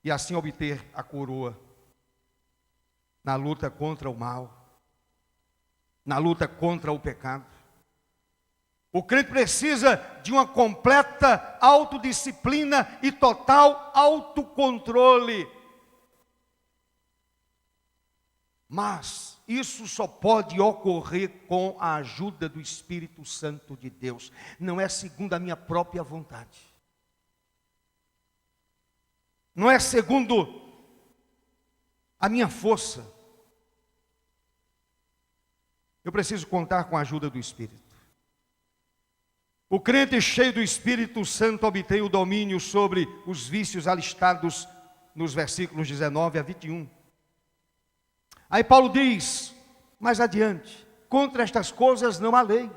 e assim obter a coroa na luta contra o mal, na luta contra o pecado. O crente precisa de uma completa autodisciplina e total autocontrole. Mas isso só pode ocorrer com a ajuda do Espírito Santo de Deus. Não é segundo a minha própria vontade. Não é segundo a minha força. Eu preciso contar com a ajuda do Espírito. O crente cheio do Espírito Santo obtém o domínio sobre os vícios alistados nos versículos 19 a 21. Aí Paulo diz, mais adiante: contra estas coisas não há lei.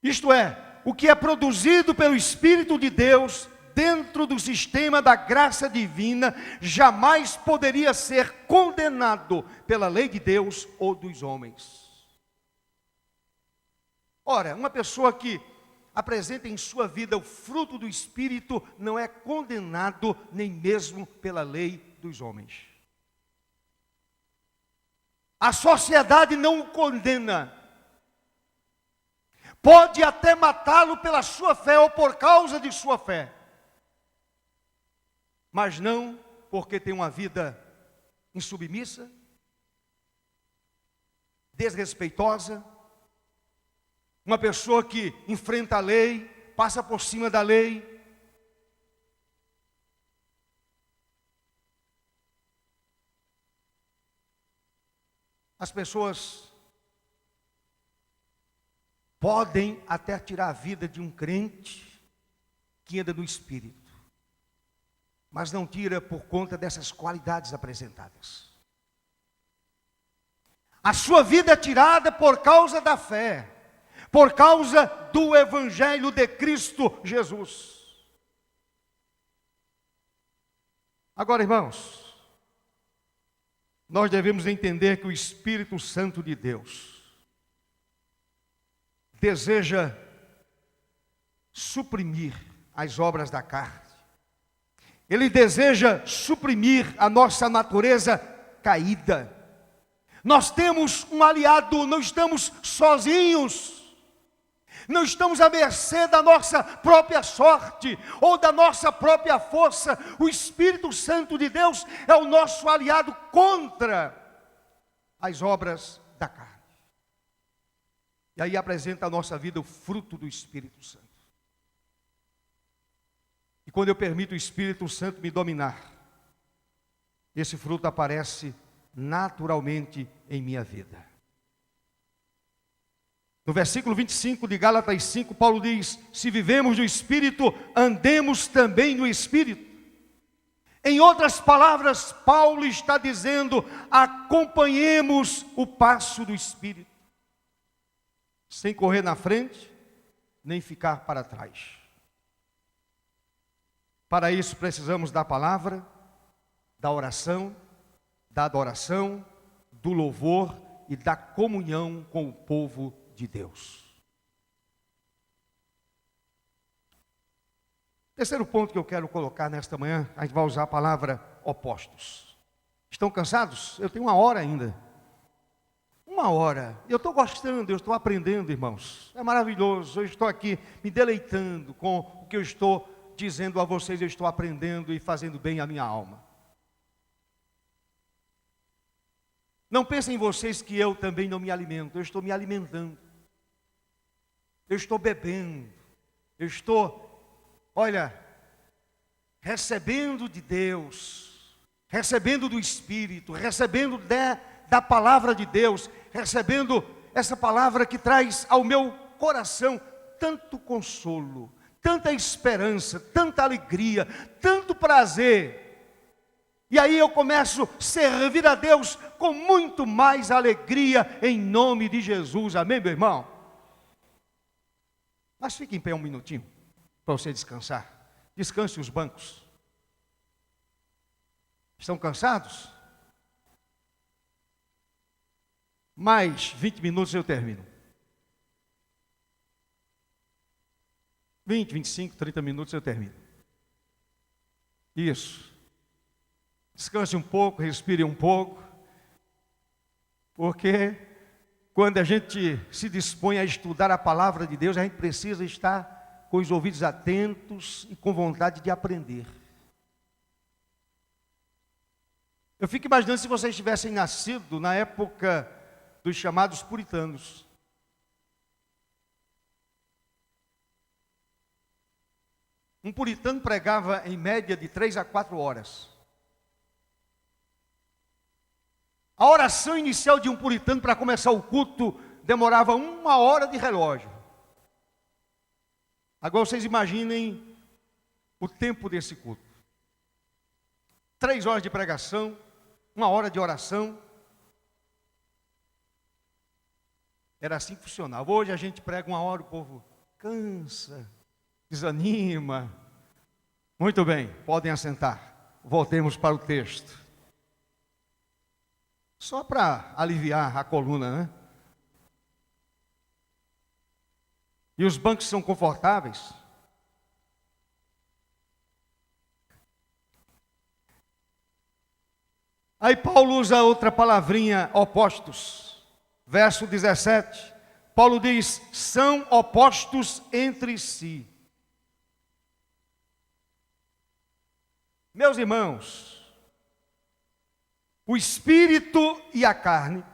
Isto é, o que é produzido pelo Espírito de Deus dentro do sistema da graça divina jamais poderia ser condenado pela lei de Deus ou dos homens. Ora, uma pessoa que apresenta em sua vida o fruto do Espírito não é condenado nem mesmo pela lei dos homens. A sociedade não o condena. Pode até matá-lo pela sua fé ou por causa de sua fé. Mas não porque tem uma vida insubmissa, desrespeitosa, uma pessoa que enfrenta a lei, passa por cima da lei. As pessoas podem até tirar a vida de um crente que anda no Espírito, mas não tira por conta dessas qualidades apresentadas. A sua vida é tirada por causa da fé, por causa do Evangelho de Cristo Jesus. Agora, irmãos, nós devemos entender que o Espírito Santo de Deus deseja suprimir as obras da carne. Ele deseja suprimir a nossa natureza caída. Nós temos um aliado, não estamos sozinhos. Não estamos à mercê da nossa própria sorte ou da nossa própria força. O Espírito Santo de Deus é o nosso aliado contra as obras da carne. E aí apresenta a nossa vida o fruto do Espírito Santo. E quando eu permito o Espírito Santo me dominar, esse fruto aparece naturalmente em minha vida. No versículo 25 de Gálatas 5, Paulo diz: se vivemos no Espírito, andemos também no Espírito. Em outras palavras, Paulo está dizendo: acompanhemos o passo do Espírito, sem correr na frente, nem ficar para trás. Para isso precisamos da palavra, da oração, da adoração, do louvor e da comunhão com o povo de Deus. Terceiro ponto que eu quero colocar nesta manhã, a gente vai usar a palavra opostos. Estão cansados? Eu tenho uma hora ainda. Uma hora. Eu estou gostando, eu estou aprendendo, irmãos. É maravilhoso. Eu estou aqui me deleitando com o que eu estou dizendo a vocês. Eu estou aprendendo e fazendo bem à minha alma. Não pensem em vocês que eu também não me alimento. Eu estou me alimentando. Eu estou bebendo. Eu estou, olha, recebendo de Deus, recebendo do Espírito, recebendo da palavra de Deus, recebendo essa palavra que traz ao meu coração tanto consolo, tanta esperança, tanta alegria, tanto prazer. E aí eu começo a servir a Deus com muito mais alegria em nome de Jesus. Amém, meu irmão? Mas fique em pé um minutinho para você descansar. Descanse os bancos. Estão cansados? Mais 20 minutos eu termino. 20, 25, 30 minutos eu termino. Isso. Descanse um pouco, respire um pouco. Porque quando a gente se dispõe a estudar a palavra de Deus, a gente precisa estar com os ouvidos atentos e com vontade de aprender. Eu fico imaginando se vocês tivessem nascido na época dos chamados puritanos. Um puritano pregava em média de 3 a 4 horas. A oração inicial de um puritano para começar o culto demorava 1 hora de relógio. Agora vocês imaginem o tempo desse culto. 3 horas de pregação, 1 hora de oração. Era assim que funcionava. Hoje a gente prega 1 hora, o povo cansa, desanima. Muito bem, podem assentar. Voltemos para o texto. Só para aliviar a coluna, né? E os bancos são confortáveis? Aí Paulo usa outra palavrinha, opostos. Verso 17. Paulo diz: são opostos entre si. Meus irmãos, o espírito e a carne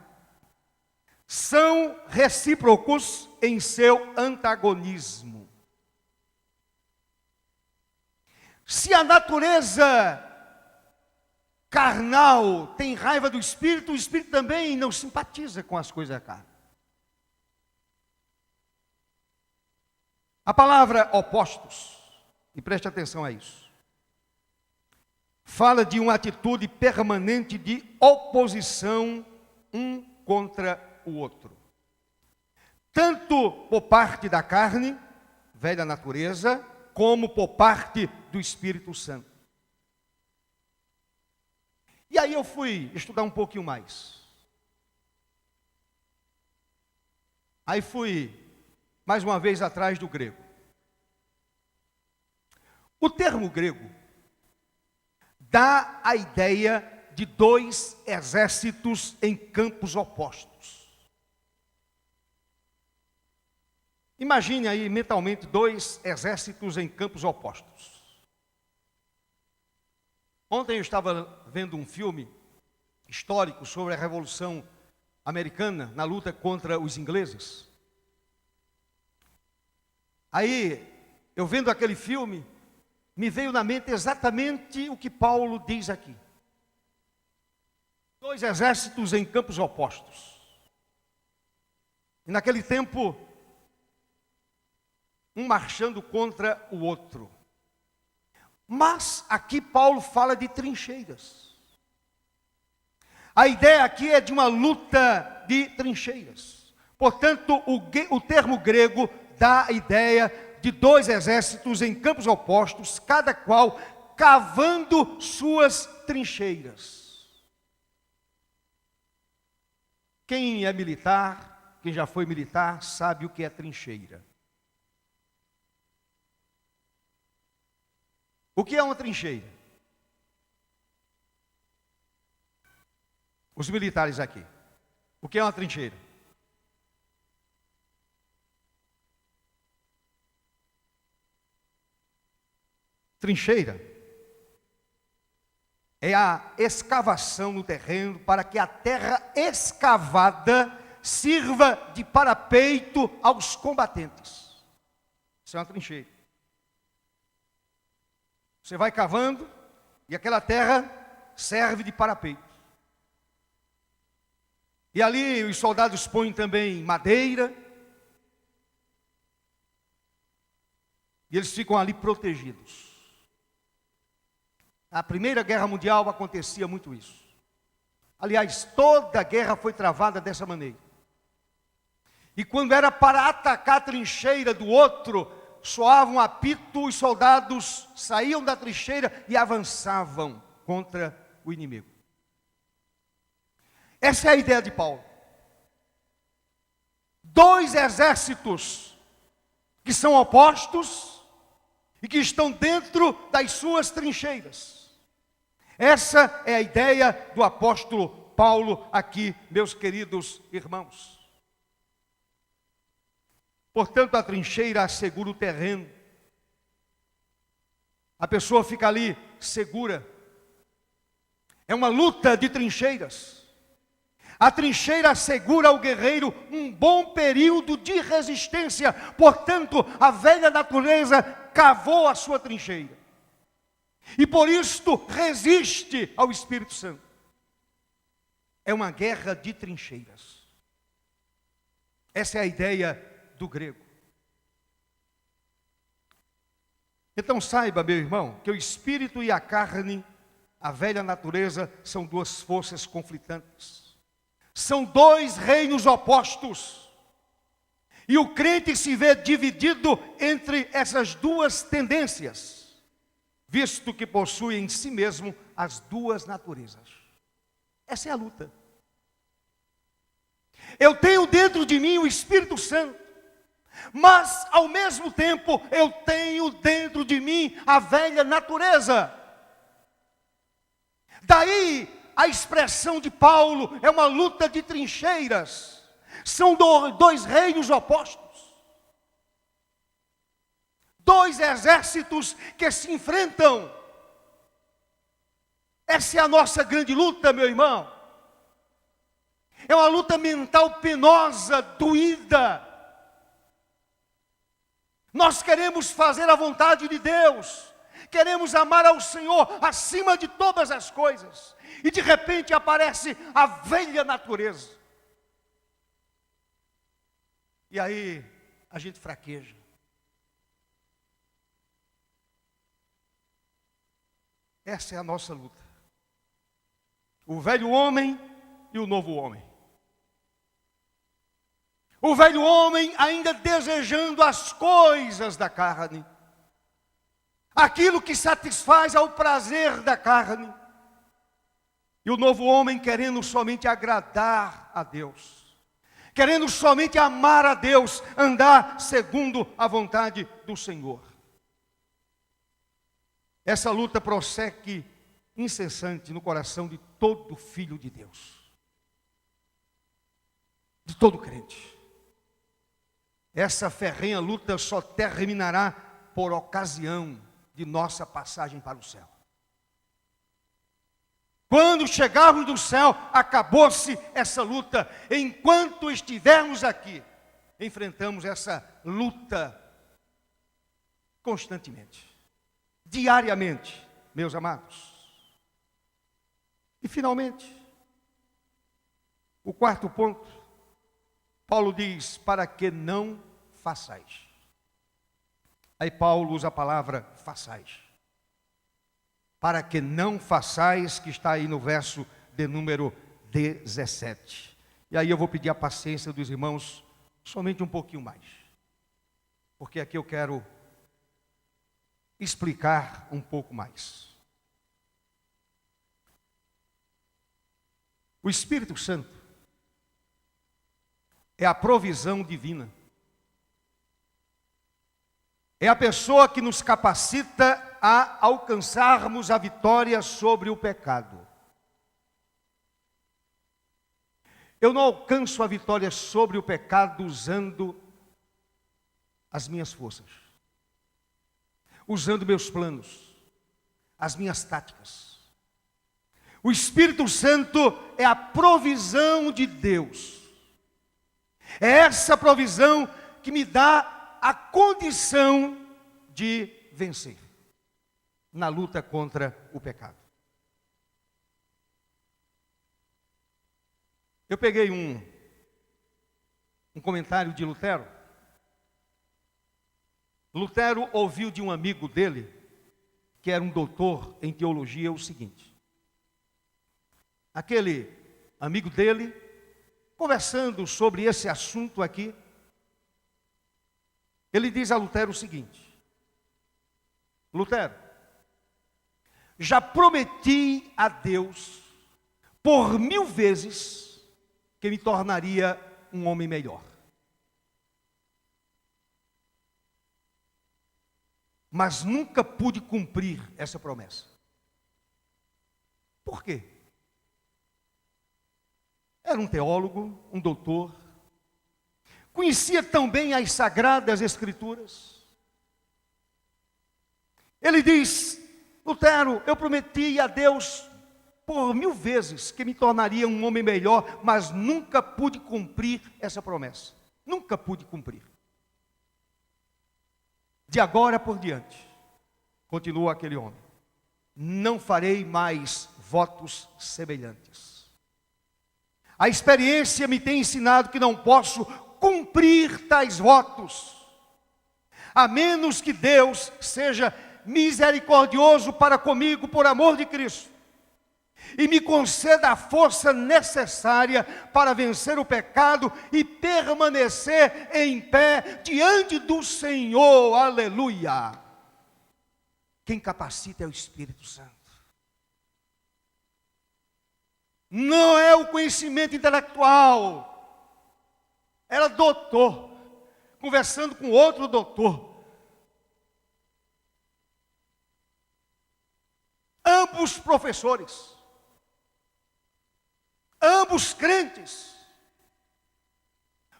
são recíprocos em seu antagonismo. Se a natureza carnal tem raiva do espírito, o espírito também não simpatiza com as coisas da carne. A palavra opostos, e preste atenção a isso, fala de uma atitude permanente de oposição um contra o outro. Tanto por parte da carne, velha natureza, como por parte do Espírito Santo. E aí eu fui estudar um pouquinho mais. Aí fui, mais uma vez, atrás do grego. O termo grego dá a ideia de dois exércitos em campos opostos. Imagine aí mentalmente dois exércitos em campos opostos. Ontem eu estava vendo um filme histórico sobre a Revolução Americana na luta contra os ingleses. Aí, eu vendo aquele filme, me veio na mente exatamente o que Paulo diz aqui. Dois exércitos em campos opostos. E naquele tempo, um marchando contra o outro. Mas aqui Paulo fala de trincheiras. A ideia aqui é de uma luta de trincheiras. Portanto, o termo grego dá a ideia de dois exércitos em campos opostos, cada qual cavando suas trincheiras. Quem é militar, quem já foi militar, sabe o que é trincheira. O que é uma trincheira? Os militares aqui. O que é uma trincheira? Trincheira é a escavação no terreno para que a terra escavada sirva de parapeito aos combatentes. Isso é uma trincheira. Você vai cavando e aquela terra serve de parapeito. E ali os soldados põem também madeira. E eles ficam ali protegidos. Na Primeira Guerra Mundial acontecia muito isso. Aliás, toda a guerra foi travada dessa maneira. E quando era para atacar a trincheira do outro, soava um apito, os soldados saíam da trincheira e avançavam contra o inimigo. Essa é a ideia de Paulo. Dois exércitos que são opostos e que estão dentro das suas trincheiras. Essa é a ideia do apóstolo Paulo aqui, meus queridos irmãos. Portanto, a trincheira assegura o terreno. A pessoa fica ali segura. É uma luta de trincheiras. A trincheira assegura ao guerreiro um bom período de resistência. Portanto, a velha natureza cavou a sua trincheira. E por isto resiste ao Espírito Santo. É uma guerra de trincheiras. Essa é a ideia do grego. Então saiba, meu irmão, que o espírito e a carne, a velha natureza, são duas forças conflitantes. São dois reinos opostos. E o crente se vê dividido entre essas duas tendências, visto que possui em si mesmo as duas naturezas. Essa é a luta. Eu tenho dentro de mim o Espírito Santo, mas ao mesmo tempo eu tenho dentro de mim a velha natureza. Daí a expressão de Paulo é uma luta de trincheiras. São dois reinos opostos. Dois exércitos que se enfrentam. Essa é a nossa grande luta, meu irmão. É uma luta mental penosa, doída. Nós queremos fazer a vontade de Deus. Queremos amar ao Senhor acima de todas as coisas. E de repente aparece a velha natureza. E aí a gente fraqueja. Essa é a nossa luta. O velho homem e o novo homem. O velho homem ainda desejando as coisas da carne. Aquilo que satisfaz ao prazer da carne. E o novo homem querendo somente agradar a Deus. Querendo somente amar a Deus, andar segundo a vontade do Senhor. Essa luta prossegue incessante no coração de todo filho de Deus, de todo crente. Essa ferrenha luta só terminará por ocasião de nossa passagem para o céu. Quando chegarmos do céu, acabou-se essa luta. Enquanto estivermos aqui, enfrentamos essa luta constantemente, diariamente, meus amados. E finalmente, o quarto ponto, Paulo diz, para que não façais. Aí Paulo usa a palavra façais. Para que não façais, que está aí no verso de número 17. E aí eu vou pedir a paciência dos irmãos, somente um pouquinho mais. Porque aqui eu quero explicar um pouco mais. O Espírito Santo é a provisão divina. É a pessoa que nos capacita a alcançarmos a vitória sobre o pecado. Eu não alcanço a vitória sobre o pecado usando as minhas forças, usando meus planos, as minhas táticas. O Espírito Santo é a provisão de Deus. É essa provisão que me dá a condição de vencer na luta contra o pecado. Eu peguei um comentário de Lutero. Lutero ouviu de um amigo dele, que era um doutor em teologia, o seguinte. Aquele amigo dele, conversando sobre esse assunto aqui, ele diz a Lutero o seguinte: Lutero, já prometi a Deus por 1000 vezes que me tornaria um homem melhor. Mas nunca pude cumprir essa promessa. Por quê? Era um teólogo, um doutor, conhecia tão bem as Sagradas Escrituras. Ele diz, Lutero, eu prometi a Deus por 1000 vezes que me tornaria um homem melhor, mas nunca pude cumprir essa promessa. Nunca pude cumprir. De agora por diante, continua aquele homem, não farei mais votos semelhantes. A experiência me tem ensinado que não posso cumprir tais votos, a menos que Deus seja misericordioso para comigo por amor de Cristo, e me conceda a força necessária para vencer o pecado e permanecer em pé diante do Senhor, aleluia. Quem capacita é o Espírito Santo. Não é o conhecimento intelectual. Era doutor, conversando com outro doutor. Ambos professores. Ambos crentes.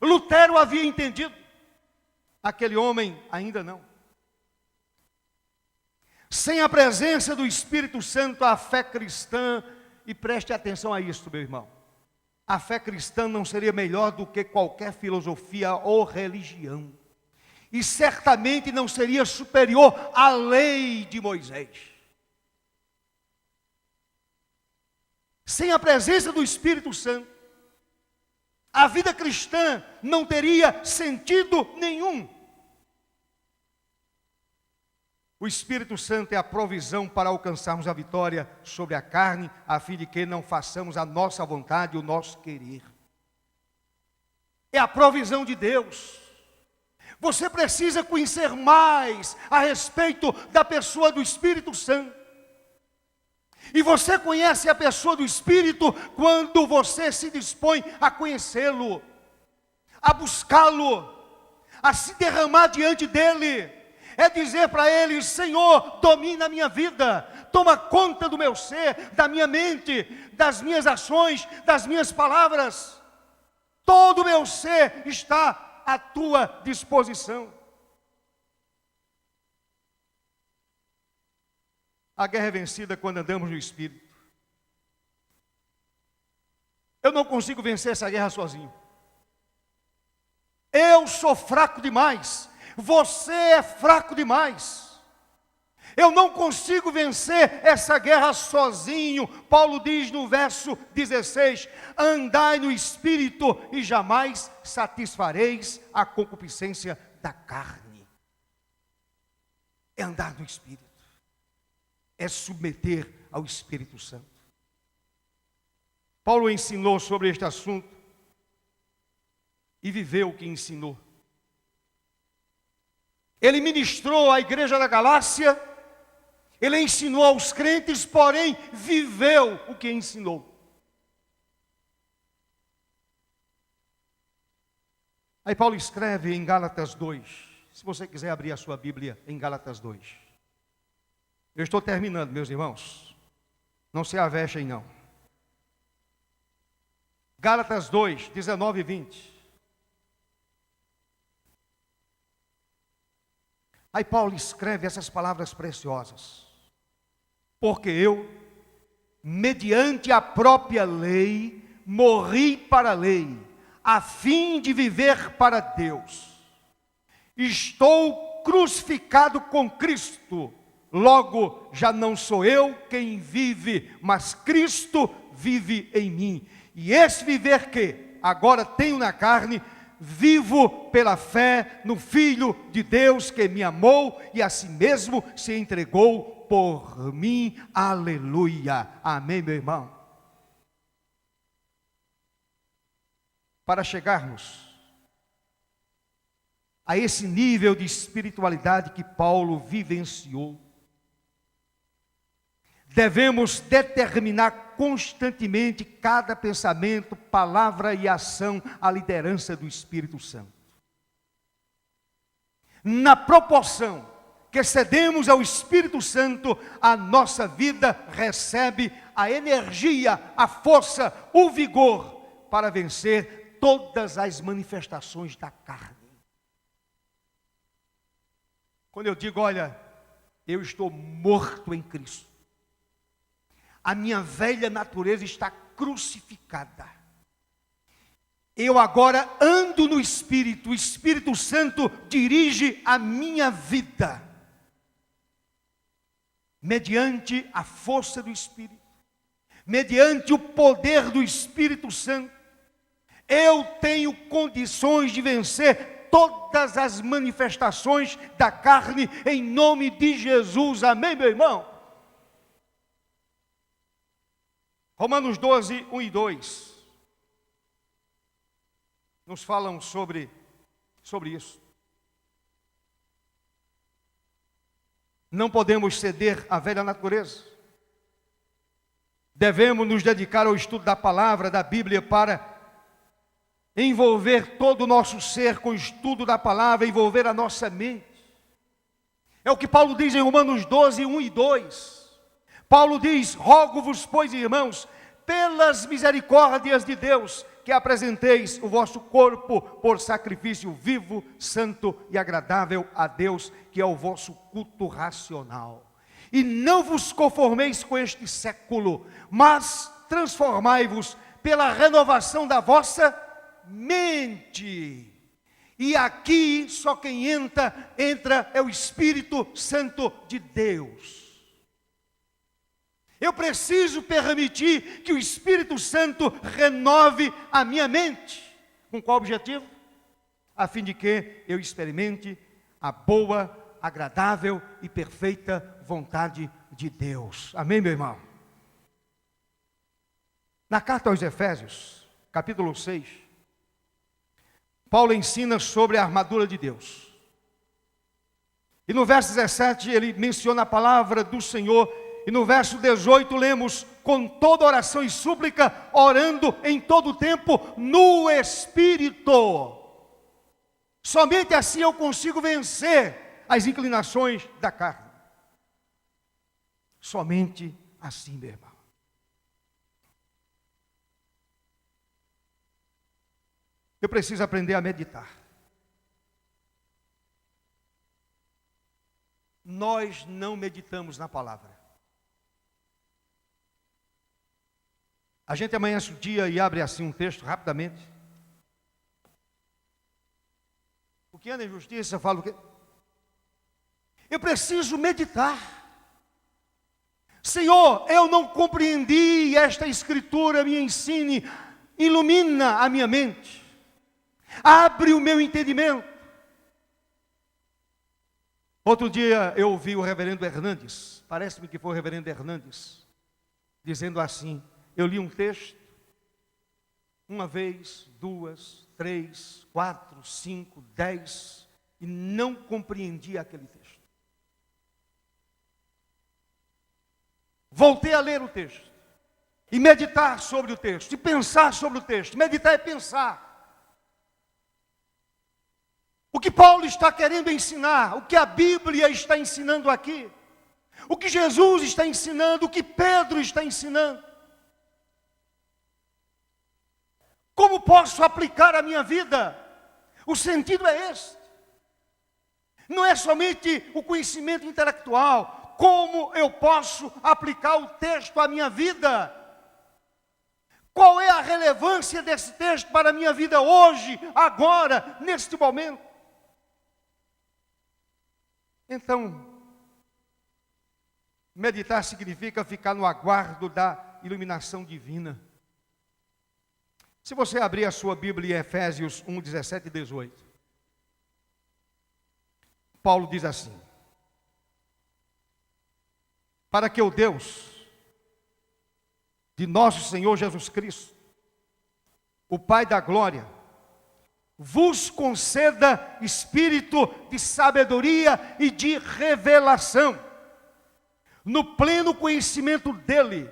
Lutero havia entendido. Aquele homem ainda não. Sem a presença do Espírito Santo, a fé cristã, e preste atenção a isso, meu irmão, a fé cristã não seria melhor do que qualquer filosofia ou religião, e certamente não seria superior à lei de Moisés. Sem a presença do Espírito Santo, a vida cristã não teria sentido nenhum. O Espírito Santo é a provisão para alcançarmos a vitória sobre a carne, a fim de que não façamos a nossa vontade e o nosso querer. É a provisão de Deus. Você precisa conhecer mais a respeito da pessoa do Espírito Santo. E você conhece a pessoa do Espírito quando você se dispõe a conhecê-lo, a buscá-lo, a se derramar diante dele. É dizer para ele, Senhor, domina a minha vida, toma conta do meu ser, da minha mente, das minhas ações, das minhas palavras. Todo o meu ser está à tua disposição. A guerra é vencida quando andamos no Espírito. Eu não consigo vencer essa guerra sozinho. Eu sou fraco demais. Você é fraco demais. Eu não consigo vencer essa guerra sozinho. Paulo diz no verso 16: andai no Espírito e jamais satisfareis a concupiscência da carne. É andar no Espírito. É submeter ao Espírito Santo. Paulo ensinou sobre este assunto e viveu o que ensinou. Ele ministrou à igreja da Galácia, ele ensinou aos crentes, porém viveu o que ensinou. Aí Paulo escreve em Gálatas 2, se você quiser abrir a sua Bíblia em Gálatas 2. Eu estou terminando, meus irmãos. Não se avexem, não. Gálatas 2, 19 e 20. Aí Paulo escreve essas palavras preciosas. Porque eu, mediante a própria lei, morri para a lei, a fim de viver para Deus. Estou crucificado com Cristo. Logo, já não sou eu quem vive, mas Cristo vive em mim. E esse viver que agora tenho na carne, vivo pela fé no Filho de Deus que me amou e a si mesmo se entregou por mim. Aleluia. Amém, meu irmão? Para chegarmos a esse nível de espiritualidade que Paulo vivenciou, devemos determinar constantemente cada pensamento, palavra e ação à liderança do Espírito Santo. Na proporção que cedemos ao Espírito Santo, a nossa vida recebe a energia, a força, o vigor para vencer todas as manifestações da carne. Quando eu digo, olha, eu estou morto em Cristo, a minha velha natureza está crucificada. Eu agora ando no Espírito, o Espírito Santo dirige a minha vida. Mediante a força do Espírito, mediante o poder do Espírito Santo, eu tenho condições de vencer todas as manifestações da carne, em nome de Jesus. Amém, meu irmão? Romanos 12, 1 e 2, nos falam sobre isso. Não podemos ceder à velha natureza. Devemos nos dedicar ao estudo da palavra, da Bíblia, para envolver todo o nosso ser com o estudo da palavra, envolver a nossa mente. É o que Paulo diz em Romanos 12, 1 e 2. Paulo diz: rogo-vos, pois, irmãos, pelas misericórdias de Deus, que apresenteis o vosso corpo por sacrifício vivo, santo e agradável a Deus, que é o vosso culto racional. E não vos conformeis com este século, mas transformai-vos pela renovação da vossa mente. E aqui só quem entra é o Espírito Santo de Deus. Eu preciso permitir que o Espírito Santo renove a minha mente. Com qual objetivo? A fim de que eu experimente a boa, agradável e perfeita vontade de Deus. Amém, meu irmão? Na carta aos Efésios, capítulo 6, Paulo ensina sobre a armadura de Deus. E no verso 17 ele menciona a palavra do Senhor. E no verso 18 lemos: com toda oração e súplica, orando em todo tempo no Espírito. Somente assim eu consigo vencer as inclinações da carne. Somente assim, meu irmão. Eu preciso aprender a meditar. Nós não meditamos na palavra. A gente amanhece o dia e abre assim um texto rapidamente. O que anda em justiça, fala o quê? Eu preciso meditar. Senhor, eu não compreendi esta escritura, me ensine, ilumina a minha mente, abre o meu entendimento. Outro dia eu ouvi o reverendo Hernandes, parece-me que foi o reverendo Hernandes, dizendo assim: eu li um texto, uma vez, duas, 3, 4, 5, 10, e não compreendi aquele texto. Voltei a ler o texto, e meditar sobre o texto, e pensar sobre o texto. Meditar é pensar. O que Paulo está querendo ensinar, o que a Bíblia está ensinando aqui, o que Jesus está ensinando, o que Pedro está ensinando. Como posso aplicar a minha vida? O sentido é este. Não é somente o conhecimento intelectual. Como eu posso aplicar o texto à minha vida? Qual é a relevância desse texto para a minha vida hoje, agora, neste momento? Então, meditar significa ficar no aguardo da iluminação divina. Se você abrir a sua Bíblia em Efésios 1, 17 e 18, Paulo diz assim: para que o Deus de nosso Senhor Jesus Cristo, o Pai da glória, vos conceda espírito de sabedoria e de revelação, no pleno conhecimento dele,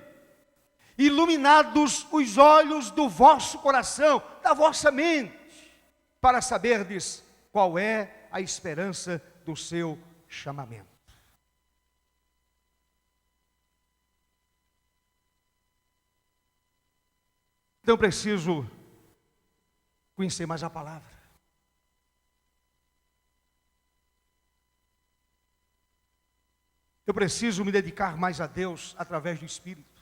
iluminados os olhos do vosso coração, da vossa mente, para saberdes qual é a esperança do seu chamamento. Então eu preciso conhecer mais a palavra. Eu preciso me dedicar mais a Deus através do Espírito.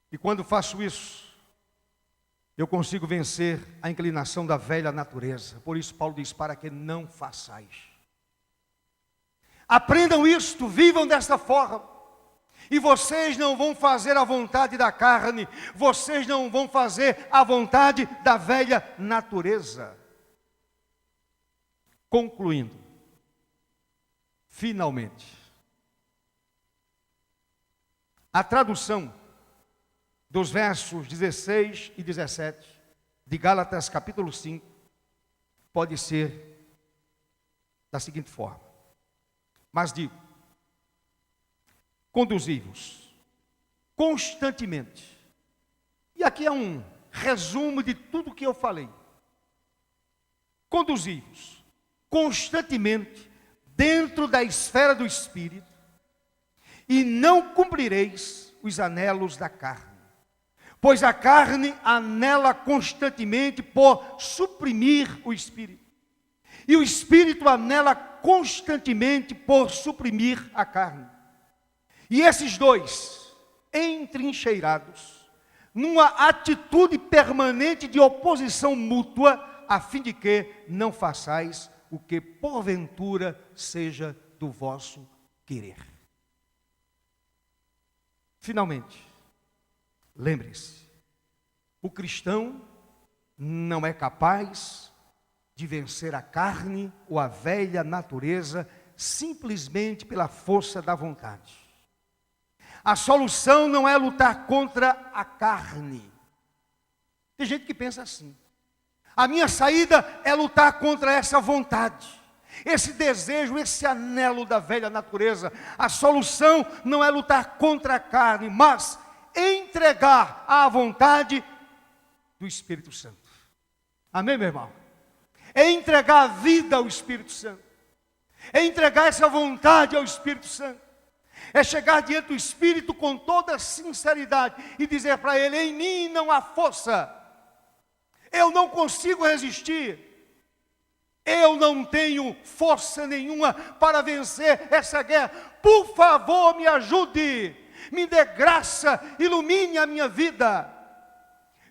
E quando faço isso, eu consigo vencer a inclinação da velha natureza. Por isso Paulo diz: para que não façais. Aprendam isto, vivam desta forma. E vocês não vão fazer a vontade da carne, vocês não vão fazer a vontade da velha natureza. Concluindo, finalmente, a tradução dos versos 16 e 17 de Gálatas capítulo 5 pode ser da seguinte forma: mas digo, conduzi-vos constantemente. E aqui é um resumo de tudo o que eu falei. Conduzi-vos constantemente dentro da esfera do Espírito, e não cumprireis os anelos da carne. Pois a carne anela constantemente por suprimir o Espírito, e o Espírito anela constantemente por suprimir a carne. E esses dois, entrincheirados, numa atitude permanente de oposição mútua, a fim de que não façais o que porventura seja do vosso querer. Finalmente, lembre-se, o cristão não é capaz de vencer a carne ou a velha natureza simplesmente pela força da vontade. A solução não é lutar contra a carne. Tem gente que pensa assim: a minha saída é lutar contra essa vontade, esse desejo, esse anelo da velha natureza. A solução não é lutar contra a carne, mas entregar à vontade do Espírito Santo. Amém, meu irmão? É entregar a vida ao Espírito Santo. é entregar essa vontade ao Espírito Santo, é chegar diante do Espírito com toda sinceridade e dizer para Ele: em mim não há força, eu não consigo resistir, eu não tenho força nenhuma para vencer essa guerra, por favor me ajude, me dê graça, ilumine a minha vida,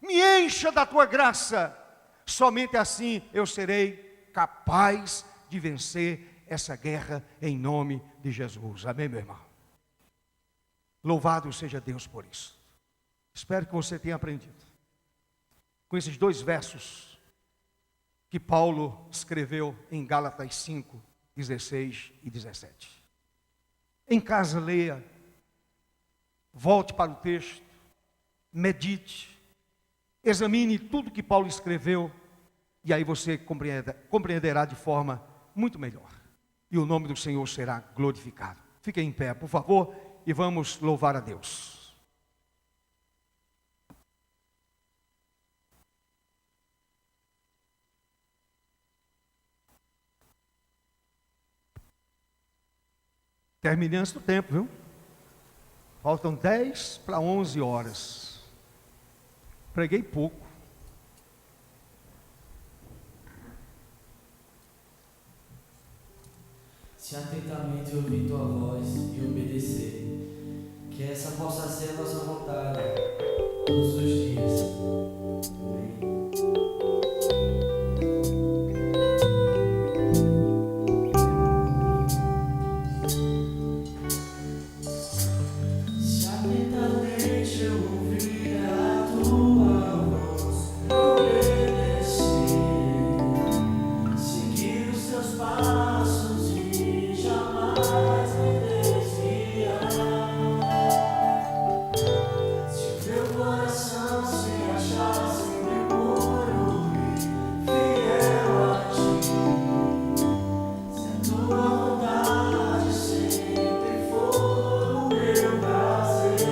me encha da tua graça, somente assim eu serei capaz de vencer essa guerra em nome de Jesus. Amém, meu irmão? Louvado seja Deus por isso. Espero que você tenha aprendido com esses 2 versos que Paulo escreveu em Gálatas 5, 16 e 17. Em casa leia, volte para o texto, medite, examine tudo que Paulo escreveu, e aí você compreenderá de forma muito melhor, e o nome do Senhor será glorificado. Fiquem em pé, por favor, e vamos louvar a Deus. Terminei antes do tempo, viu? Faltam 10 para 11 horas. Preguei pouco. Se atentamente ouvir tua voz e obedecer, que essa possa ser a nossa vontade todos os dias. Amém. Se atentamente eu ouvir a tua voz e obedecer, seguir os teus passos e jamais me desviar. Se o meu coração se achar sempre puro e fiel a ti, se a tua vontade sempre for o meu prazer,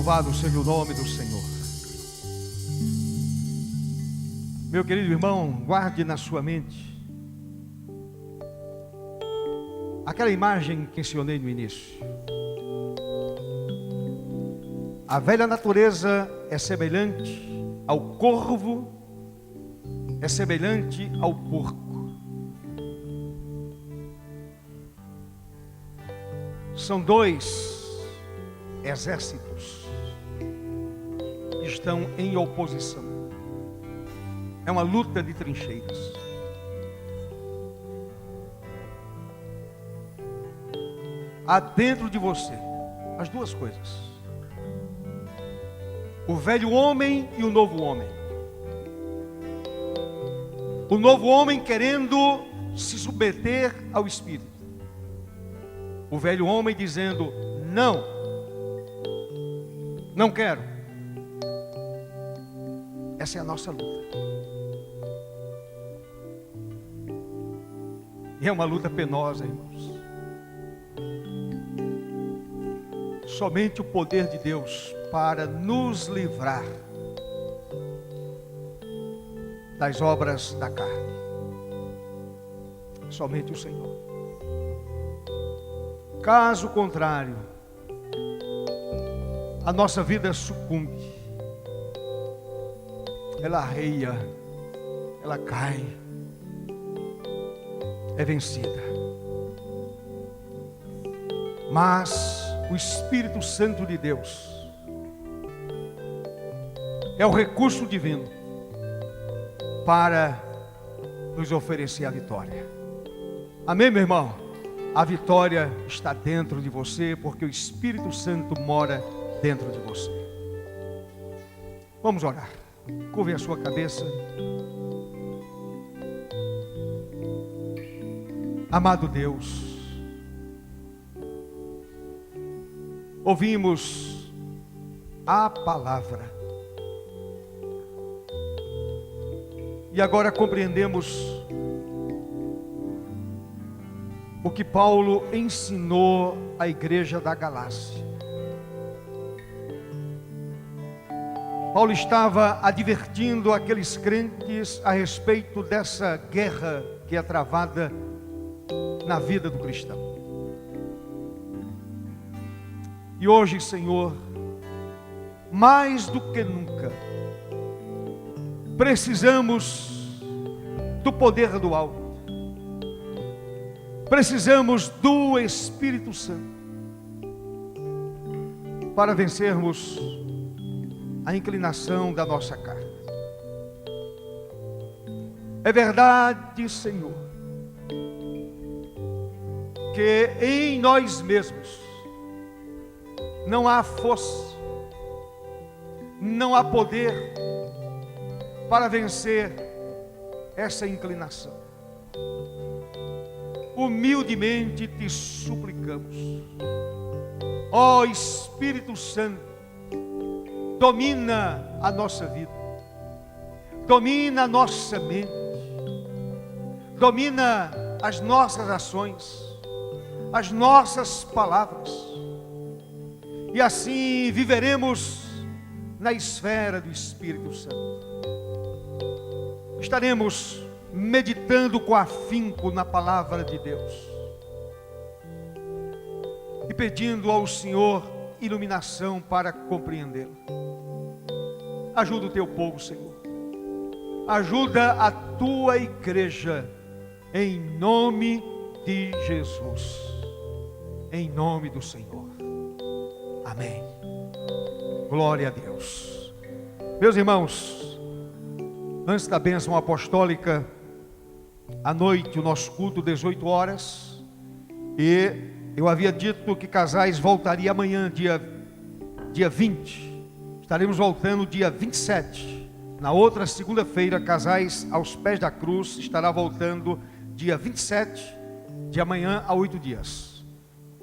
Louvado seja o nome do Senhor. Meu querido irmão, guarde na sua mente aquela imagem que mencionei no início. A velha natureza é semelhante ao corvo, é semelhante ao porco. São dois exércitos que estão em oposição. É uma luta de trincheiras. Há dentro de você as duas coisas: o velho homem e o novo homem. O novo homem querendo se submeter ao Espírito. O velho homem dizendo: não, não quero. Essa é a nossa luta. E é uma luta penosa, irmãos. Somente o poder de Deus para nos livrar das obras da carne. Somente o Senhor. Caso contrário, a nossa vida sucumbe. Ela arreia, ela cai, é vencida. Mas o Espírito Santo de Deus é o recurso divino para nos oferecer a vitória. Amém, meu irmão? A vitória está dentro de você, porque o Espírito Santo mora dentro de você. Vamos orar. Curve a sua cabeça. Amado Deus, ouvimos a palavra e agora compreendemos o que Paulo ensinou à igreja da Galácia. Paulo estava advertindo aqueles crentes a respeito dessa guerra que é travada na vida do cristão. E hoje, Senhor, mais do que nunca, precisamos do poder do alto. Precisamos do Espírito Santo para vencermos a inclinação da nossa carne. É verdade, Senhor, que em nós mesmos não há força, não há poder para vencer essa inclinação. Humildemente te suplicamos, ó Espírito Santo, domina a nossa vida, domina a nossa mente, domina as nossas ações, as nossas palavras, e assim viveremos na esfera do Espírito Santo. Estaremos meditando com afinco na palavra de Deus e pedindo ao Senhor iluminação para compreendê-la. Ajuda o teu povo, Senhor. Ajuda a tua igreja, em nome de Jesus. Em nome do Senhor. Amém. Glória a Deus. Meus irmãos, antes da bênção apostólica, à noite o nosso culto 18 horas, e eu havia dito que casais voltaria amanhã, dia 20, estaremos voltando dia 27, na outra segunda-feira, casais aos pés da cruz, estará voltando dia 27, de amanhã a 8 dias,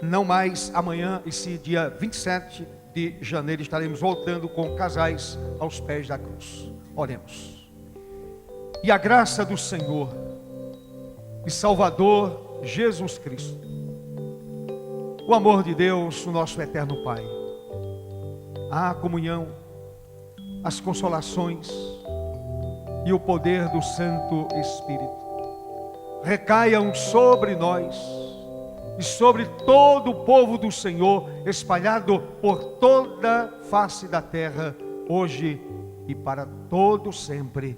não mais amanhã, e sim dia 27 de janeiro, estaremos voltando com casais aos pés da cruz. Oremos. E a graça do Senhor e Salvador Jesus Cristo, o amor de Deus, o nosso eterno Pai, a comunhão, as consolações e o poder do Santo Espírito recaiam sobre nós e sobre todo o povo do Senhor, espalhado por toda a face da terra, hoje e para todo sempre.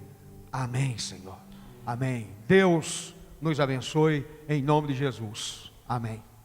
Amém, Senhor. Amém. Deus nos abençoe em nome de Jesus. Amém.